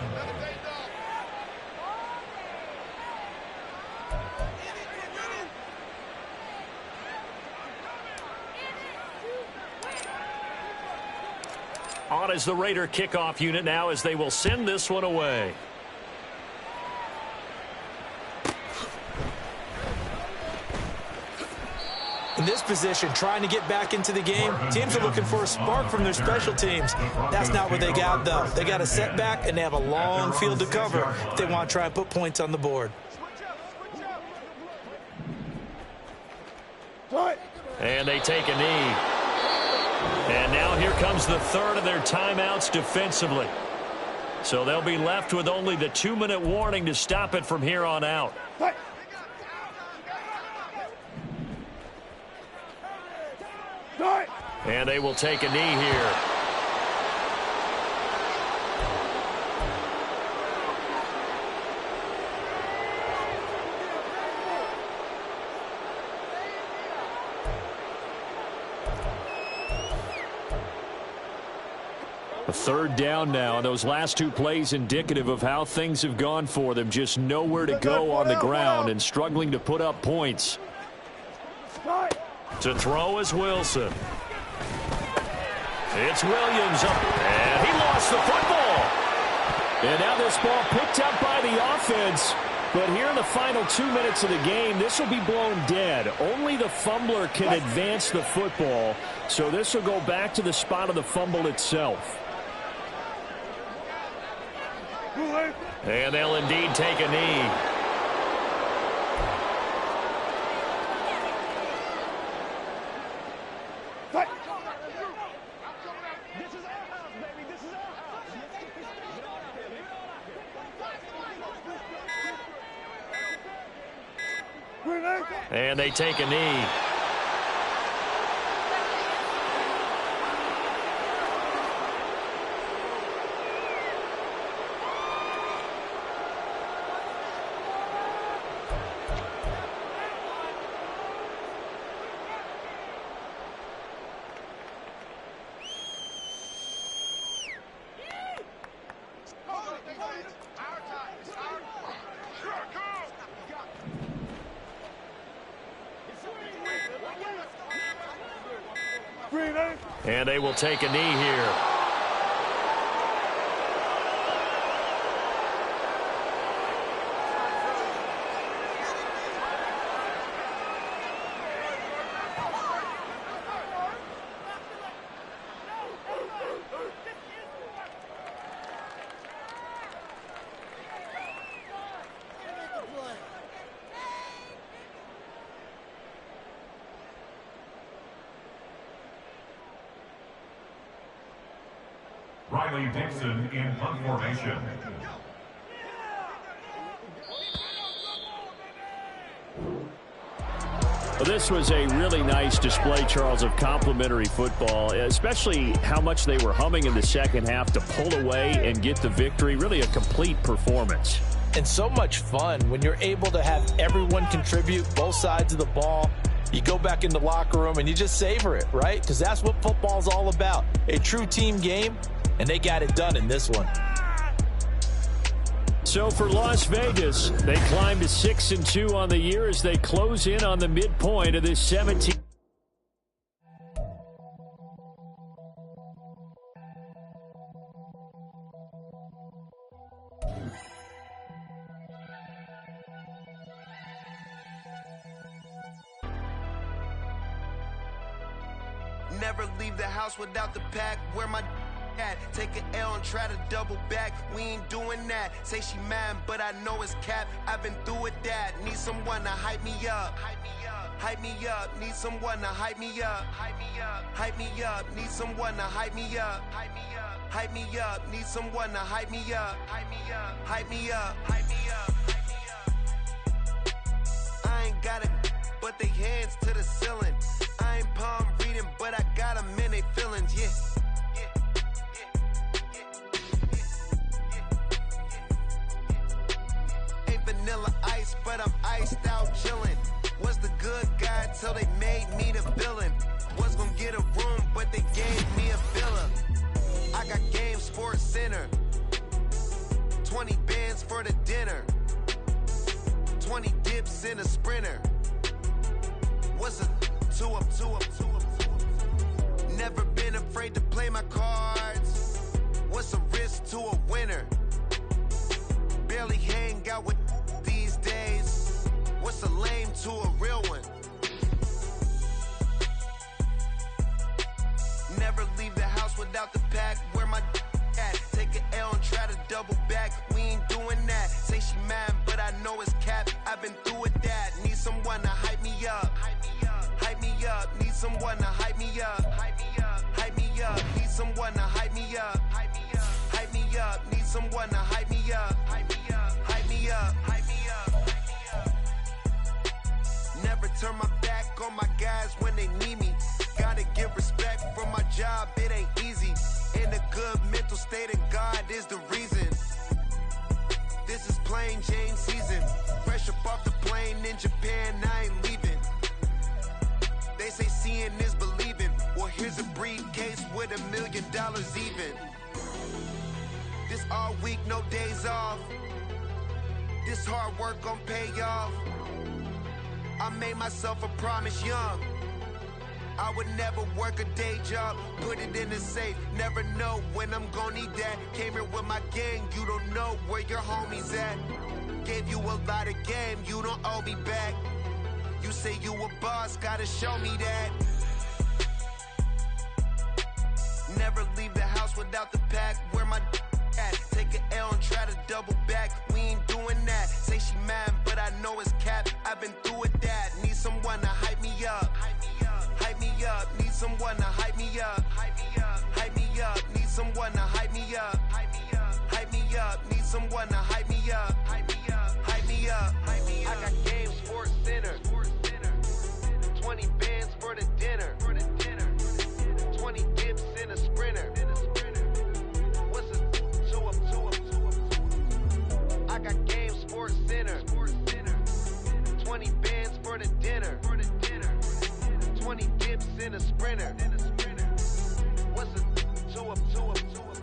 On is the Raider kickoff unit now as they will send this one away. In this position, trying to get back into the game, teams are looking for a spark from their special teams. That's not what they got, though. They got a setback, and they have a long field to cover if they want to try and put points on the board. And they take a knee. And now here comes the 3rd of their timeouts defensively. So they'll be left with only the 2-minute warning to stop it from here on out. And they will take a knee here. A 3rd down now. Those last 2 plays indicative of how things have gone for them. Just nowhere to go on the ground and struggling to put up points. To throw is Wilson. It's Williams up, and he lost the football. And now this ball picked up by the offense. But here in the final 2 minutes of the game, this will be blown dead. Only the fumbler can advance the football. So this will go back to the spot of the fumble itself. And they'll indeed take a knee. And they take a knee. And they will take a knee here. Riley Dixon in punt formation. Well, this was a really nice display, Charles, of complimentary football, especially how much they were humming in the second half to pull away and get the victory. Really a complete performance. And so much fun when you're able to have everyone contribute both sides of the ball. You go back in the locker room and you just savor it, right? Because that's what football's all about. A true team game, and they got it done in this one. So for Las Vegas, they climb to 6-2 on the year as they close in on the midpoint of this 17. Never leave the house without the pack. Where my at? Take an L and try to double back. We ain't doing that. Say she mad, but I know it's cap. I've been through with that. Need someone to hype me up. Hype me up. Hype me up. Need someone to hype me up. Hype me up. Hype me up. Need someone to hype me up. Hype me up. Hype me up. Need someone to hype me up. Hype me up. Hype me up. Hype me up. I ain't got it, but they hands to the ceiling. I ain't palm reading, but I got them in they feelings, yeah. Ain't vanilla ice, but I'm iced out chillin'. Was the good guy till they made me the villain. Was gonna get a room, but they gave me a villa. I got game Sports Center. 20 bands for the dinner. 20 dips in a sprinter. What's a 2 up, 2 up, 2 up, 2 up? Never been afraid to play my cards. What's a risk to a winner? Barely hang out with these days. What's a lame to a real one? Never leave the house without the pack. Where my at? Take an L and try to double back. We ain't doing that. Say she mad, but I know it's cap. I've been through with that. Need someone to hype me up. Hype me up. Hype me up. Need someone to hype me up. Hype me up. Hype me up. Need someone to hype me up. Hype me up. Hype me up. Need someone to hype me up. Hype me up. Hype me up. Hype me up. Never turn my back on my guys when they need me. Gotta give respect for my job, it ain't easy. In a good mental state and God is the reason. This is plain Jane season. Fresh up off the plane in Japan, I ain't leaving. They say seeing is believing. Well, here's a briefcase with $1 million even. This all week, no days off. This hard work gon' pay off. I made myself a promise young. I would never work a day job, put it in the safe. Never know when I'm gonna need that. Came here with my gang, you don't know where your homies at. Gave you a lot of game, you don't owe me back. You say you a boss, gotta show me that. Never leave the house without the pack. Where my at? Take an L and try to double back. We ain't doing that. Say she mad, but I know it's cap. I've been through with that. Need someone to hype me up. Hype me up. Hype me up. Need someone to hype me up. Hype me up. Hype me up. Need someone to hype me up. Hype me up. Hype me up. Need someone to hype me up. Hype me up. Hype me up. Hype me up. I got game Sports Center. 20 bands for the dinner. 20 dips in a sprinter. What's a 2 up, 2 up, 2 up, 2 up? I got game Sports Center. 20 bands for the dinner. 20 dips in a sprinter. What's a 2 up, 2 up, 2 up, 2 up?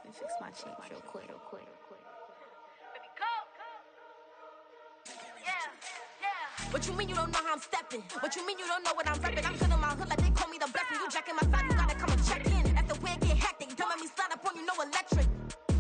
Let me fix my cheeks real quick. Baby, go. Yeah. What you mean you don't know how I'm stepping? What you mean you don't know what I'm repping? I'm good in my hood like they call me the blessing. You jacking my side, you gotta come and check in. That's the way it get hectic. Don't make me slide up on you, no electric.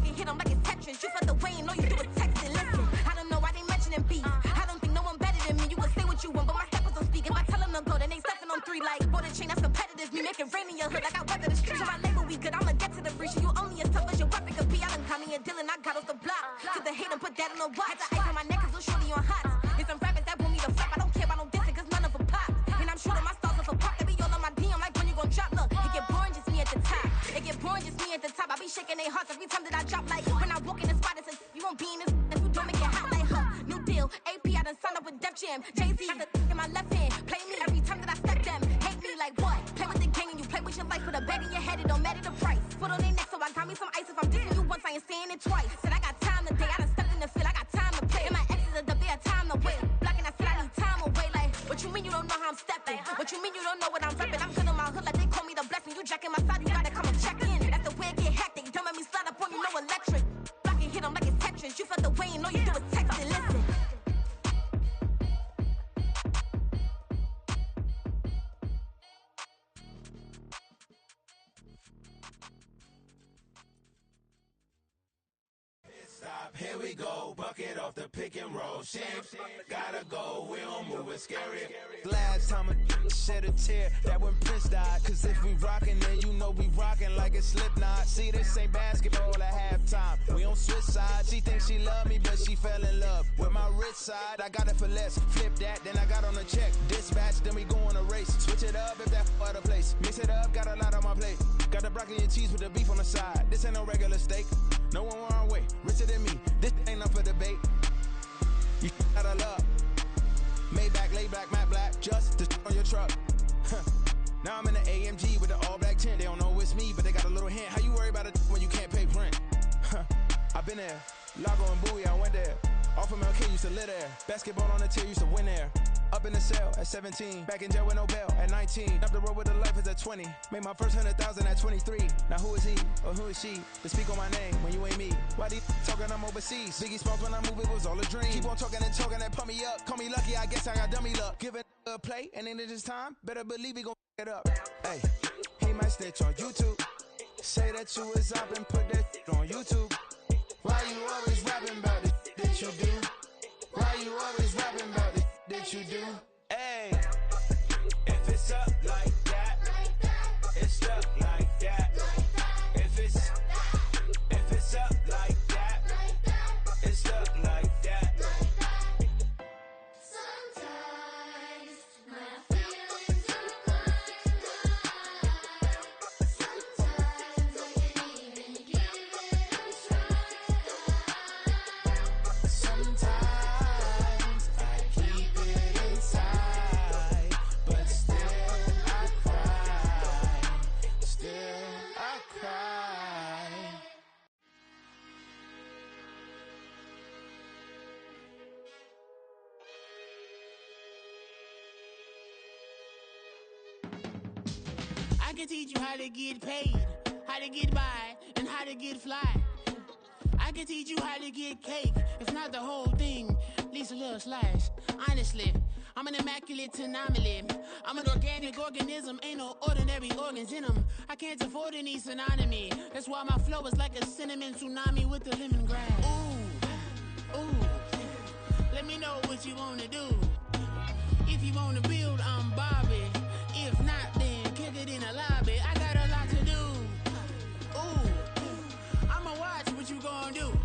You hit them like it's Tetris. You felt the way and all you do is texting. Listen, I don't know why they mentioning beef. I don't think no one better than me. You can say what you want, but my steppers don't speak. If I tell them to go, then they stepping on 3 like bought a chain that's competitive. Me make it rain in your hood like I weather the streets. So my label we good, I'ma get to the breach. You only as tough as your weapon could be. I done Connie and Dylan, I got off the block. Took the hate and put that on the watch. I ice on my neck cause little shorty on hot. It's some rappers that want me to flop. I don't care about no dissing cause none of them pop. And I'm shooting my stars off a pop. They be all on my DM like when you gon' drop. Look, it get boring just me at the top. It get boring just me at the top. I be shaking their hearts every time that I drop. Like when I walk in the spot, it says you won't be in this if you don't make it hot like her. New deal, AP, I done signed up with Def Jam. Jay-Z, got the in my left hand. Play me every time that I step them. Hate me like what? Play with the gang and you play with your life. Put a bag in your head, it don't matter the price. Put on their neck, so I got me some ice. If I'm dissing you once, I ain't saying it twice. Said I got time today, I done stepped in the field, I got time to play. And my exes are up there, time to wait. Blocking, I said I need time away. Like, what you mean you don't know how I'm stepping? What you mean you don't know what I'm repping? I'm good in my hood like they call me the blessing. You jacking my side, you gotta come and check in. That's the way it get hectic. Don't make me slide up on you, no electric. Blocking, hit them like it's Tetris. You felt the way and all you do is text and listen. Stop, here we go, bucket off the pick and roll. Shit, gotta go, we don't move, it's scary. Last time a shed a tear, that when Prince died. Cause if we rockin', then you know we rockin' like a Slipknot. See, this ain't basketball at halftime, we on switch sides. She thinks she love me, but she fell in love with my rich side. I got it for less, flip that, then I got on a check. Dispatch, then we go on a race. Switch it up if that other place. Mix it up, got a lot on my plate. Got the broccoli and cheese with the beef on the side. This ain't no regular steak, no one wrong way. Richer than me, this ain't up for debate. You gotta love Maybach, lay back, matte black, just to on your truck. Now I'm in the AMG with the all black tint. They don't know it's me, but they got a little hint. How you worry about it when you can't pay rent? I've been there, Lago and Bowie, I went there. Off of MLK, used to live there. Basketball on the tier, used to win there. Up in the cell at 17, back in jail with no bail at 19. Up the road with the life is at 20. Made my first 100,000 at 23. Now who is he or who is she to speak on my name when you ain't me? Why they talking I'm overseas? Biggie Smalls when I move, it was all a dream. Keep on talking and pump me up. Call me lucky, I guess I got dummy luck. Give it a play, and then it's time. Better believe we gon' it up. Hey, he might snitch on YouTube. Say that you was up and put that on YouTube. Why you always rapping about it that you do? Why you always rapping about it that you do? Hey, if it's up like that, it's stuck like that. If it's up like that, it's stuck like that. Sometimes my feelings are blind. Sometimes I can't even give it a try. Sometimes I keep it inside, but still I cry. Still I cry. I can teach you how to get paid, how to get by, and how to get fly. I can teach you how to get cake, if not the whole thing, at least a little slice. Honestly, I'm an immaculate anomaly. I'm an organic organism, ain't no ordinary organs in them. I can't afford any synonymy. That's why my flow is like a cinnamon tsunami with the lemongrass. Ooh, ooh, let me know what you wanna do. If you wanna build, I'm Bobby. If not, then kick it in the lobby. I got a lot to do. Ooh, I'ma watch what you gon' do.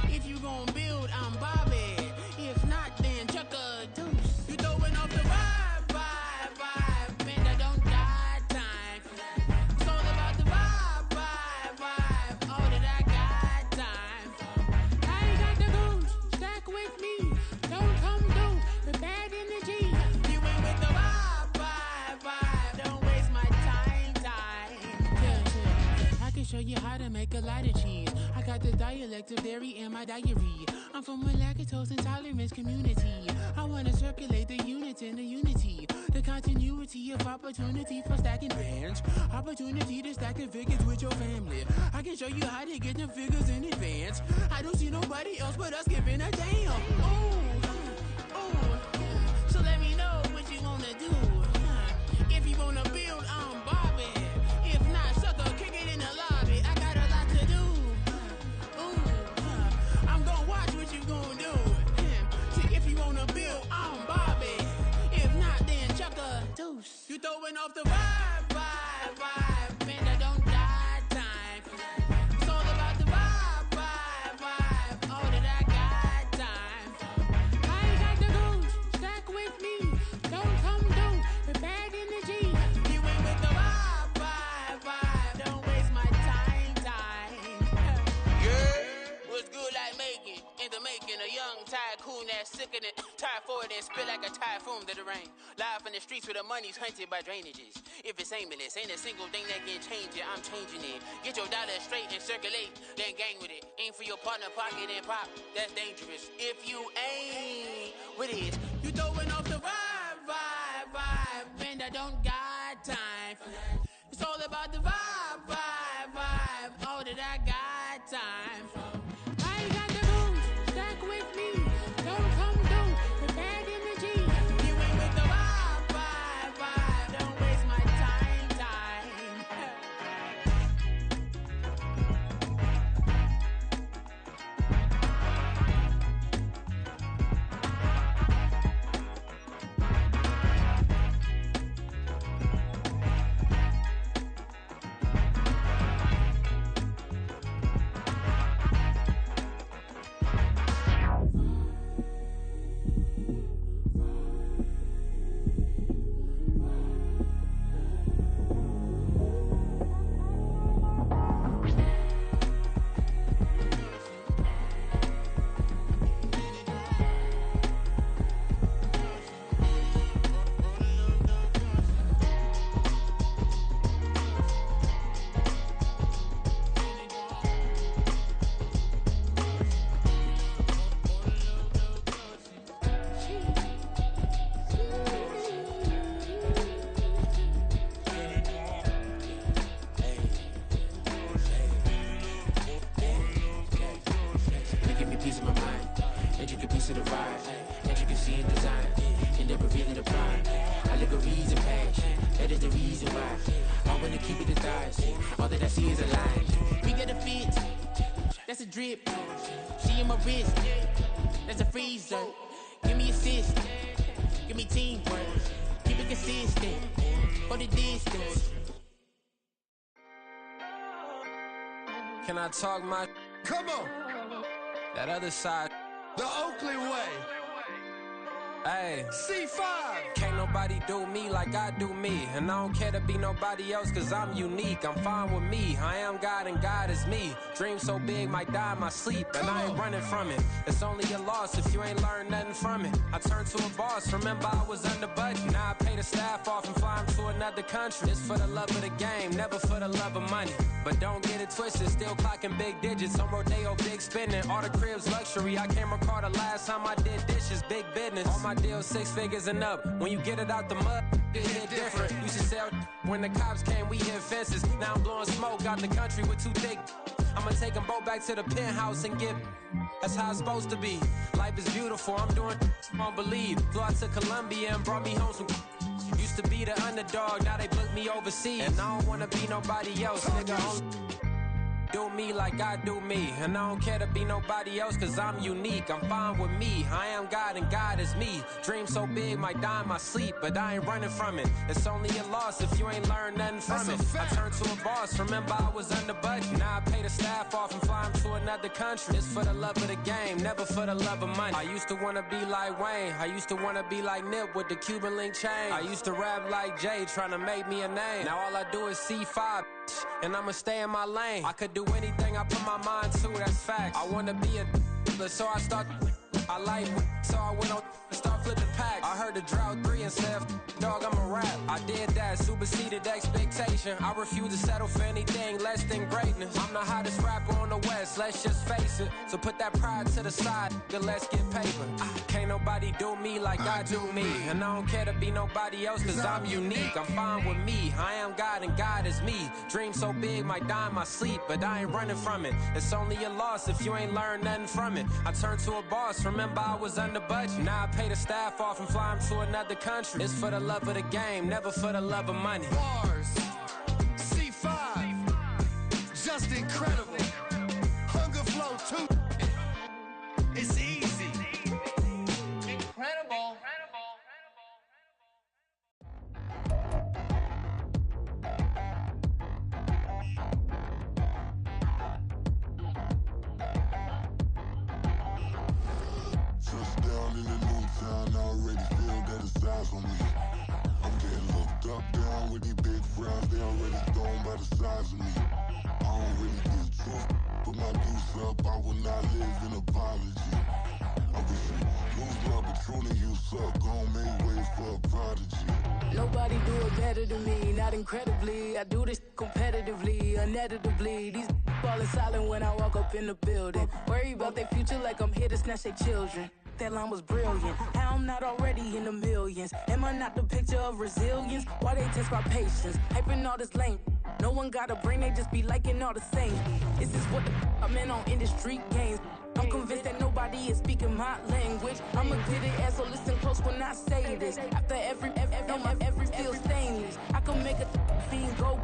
If you gon' build, I'm Bobby. If not, then chuck a deuce. You throwing off the vibe, man, I don't die time. It's all about the vibe, all that I got time. I ain't got the goose, stack with me. Don't come through the bad energy. You ain't with the vibe, don't waste my time. Yeah. I can show you how to make a lot of cheese. I got the dialect of dairy in my diary. I'm from a lactose intolerance community. I wanna circulate the units in the unity. The continuity of opportunity for stacking bands. Opportunity to stack the figures with your family. I can show you how to get them figures in advance. I don't see nobody else but us giving a damn. Ooh, ooh. wanna build, I'm Bobby. If not, sucker, kick it in the lobby. I got a lot to do. I'm gonna watch what you gonna do. See, if you wanna build, I'm Bobby. If not, then chuck a deuce. You throwing off the vibe, vibe, vibe. Man, I don't die time. It's all about the vibe, vibe, vibe. All that I got time. I ain't got the goose, stack with me. Don't come through with bad energy. You ain't with the vibe, vibe, vibe. Don't waste my time. Yeah, what's good like making? In the making, a young tycoon that's sick in it. Tire forward and spit like a typhoon to the rain. Live in the streets where the money's hunted by drainages. If it's aimless, ain't a single thing that can change it. I'm changing it. Get your dollar straight and circulate, then gang with it. Aim for your partner, pocket and pop. That's dangerous. If you ain't with it, you throwing off the vibe, vibe, vibe. Man, I don't got time for that. It's all about the vibe, vibe, vibe. All that I got time for. I ain't got the goose, stack with me. Don't come through with bad energy. You ain't with the vibe, vibe, vibe. Don't waste my time. That's a drip. She in my wrist. That's a freezer. Give me assist. Give me teamwork. Keep it consistent. For the distance. Can I talk my? Come on. That other side. The Oakley way. Hey. C5. Can't nobody do me like I do me. And I don't care to be nobody else cause I'm unique. I'm fine with me. I am God and God is me. Dream so big might die in my sleep. And I ain't running from it. It's only a loss if you ain't learned nothing from it. I turned to a boss. Remember I was under budget. Now I pay the staff off and fly them to another country. It's for the love of the game, never for the love of money. But don't get it twisted, still clocking big digits. On Rodeo, big spending. All the cribs luxury. I can't recall the last time I did dishes. Big business. All my deals 6 figures and up. When you get it out the mud, it hit different. Used to sell when the cops came, we hit fences. Now I'm blowing smoke out the country with 2 thick. I'ma take them both back to the penthouse and get. That's how it's supposed to be. Life is beautiful, I'm doing won't believe. Flew out to Colombia and brought me home some. Used to be the underdog, now they book me overseas. And I don't wanna be nobody else, nigga. Do me like I do me. And I don't care to be nobody else cause I'm unique. I'm fine with me. I am God and God is me. Dream so big might die in my sleep. But I ain't running from it. It's only a loss if you ain't learned nothing from it. I turned to a boss. Remember I was under budget. Now I pay the staff off and fly them to another country. It's for the love of the game, never for the love of money. I used to wanna be like Wayne. I used to wanna be like Nip with the Cuban link chain. I used to rap like Jay trying to make me a name. Now all I do is C5 and I'ma stay in my lane. I could do anything I put my mind to, that's facts. I wanna be a so I start. I like so I went on and start flipping packs. I heard the drought 3 and said, dog, I'm a rap. I did that, superseded expectation. I refuse to settle for anything less than greatness. I'm the hottest rapper on the West, let's just face it. So put that pride to the side, then let's get paper. Can't nobody do me like I do me. And I don't care to be nobody else cause I'm unique. I'm fine with me, I am God and God is me. Dream so big might die in my sleep, but I ain't running from it. It's only a loss if you ain't learned nothing from it. I turned to a boss, remember I was under budget. Now I pay the staff off and fly him to another country. It's for the love of the game, never for the love of money. Bars, C5, just incredible. Hunger Flow 2, it's easy. Incredible. Touchdown in the new town, I already feel that it's eyes on me. I'm getting looked up, down with these big frowns, they already thrown by the size of me. I don't really give truth, put my deuce up, I will not live in apology. I wish you lose love, but truly you suck, gon' make way for a prodigy. Nobody do it better than me, not incredibly. I do this competitively, uneditably. These falling silent when I walk up in the building. Worry about their future like I'm here to snatch their children. That line was brilliant. How I'm not already in the millions? Am I not the picture of resilience? Why they test my patience? Hyping all this lame. No one got a brain, they just be liking all the same. This is what the I'm in on industry games. I'm convinced that nobody is speaking my language. I'm a good ass, so listen close when I say this. After every feel stainless, I can make a fiend go.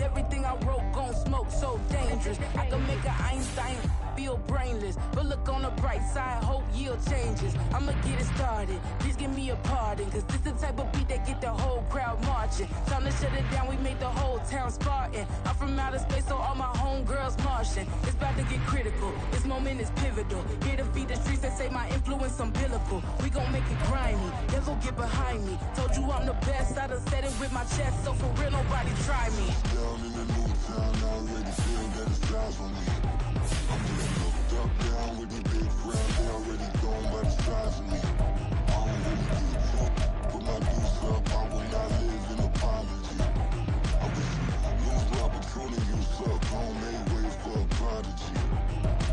Everything I wrote gon' smoke, so dangerous. I can make an Einstein feel brainless, but look on the bright side, hope yield changes. I'ma get it started, please give me a pardon, cause this the type of beat that get the whole crowd marching. Time to shut it down, we made the whole town Spartan. I'm from outer space, so all my homegirls Martian. It's about to get critical, this moment is pivotal. Here to feed the streets that say my influence umbilical. We gon' make it grimy, never get behind me. Told you I'm the best, I done said it with my chest, so for real nobody try me. Down in the new town, I already feel that it's eyes on me. I'm getting looked up, down with these big frowns, they already thrown by the size of me. I don't really give truth, put my deuce up, I will not live in apology. I wish you lose love, but truly you suck, gon' make way for a prodigy.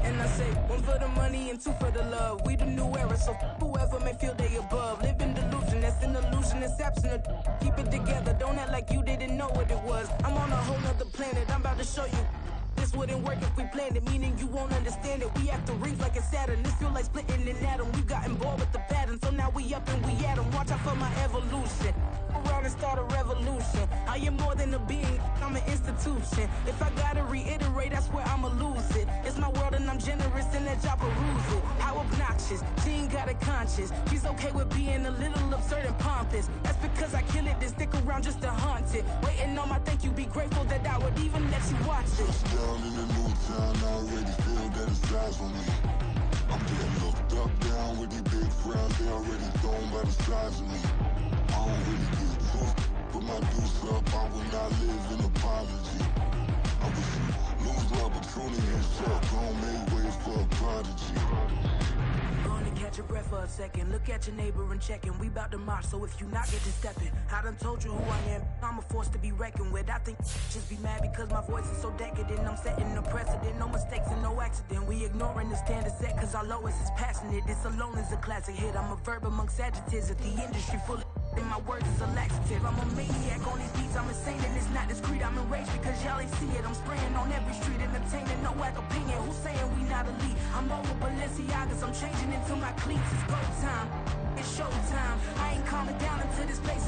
And I say, one for the money and two for the love. We the new era, so whoever may feel they above. Live in delusion, that's an illusion, it's absent. Keep it together, don't act like you didn't know what it was. I'm on a whole nother planet, I'm about to show you. This wouldn't work if we planned it, meaning you won't understand it. We have to rings like it's Saturn. This feel like splitting an atom. We gotten bored with the pattern, so now we up and we at 'em. Watch out for my evolution. Around and start a revolution. I am more than a being, I'm an institution. If I gotta reiterate, that's where I'ma lose it. It's my world and I'm generous and that y'all peruse it. How obnoxious, she ain't got a conscience. She's okay with being a little absurd and pompous. That's because I kill it, then stick around just to haunt it. Waiting on my thank you, be grateful that I would even let you watch it. Down in the new town, I already feel that it's eyes on me. I'm getting looked up, down with these big frowns, they already thrown by the size of me. I don't really give truth, put my deuce up, I will not live in apology. I wish you lose love, but truly you suck, gon' make way for a prodigy. Gonna catch your breath for a second. Look at your neighbor and checking. We bout to march, so if you not get to stepping. I done told you who I am. I'm a force to be reckoned with. I think just be mad because my voice is so decadent. I'm setting a precedent. No mistakes and no accident. We ignoring the standard set cause our lowest is passionate. This alone is a classic hit. I'm a verb amongst adjectives. If the industry full of and my words is a laxative. I'm a maniac on these beats, I'm insane and it's not discreet. I'm enraged because y'all ain't see it. I'm spraying on every street, entertaining, no whack opinion. Who's saying we not elite? I'm over Balenciagas, I'm changing into my cleats. It's go time, it's show time. I ain't calming down until this place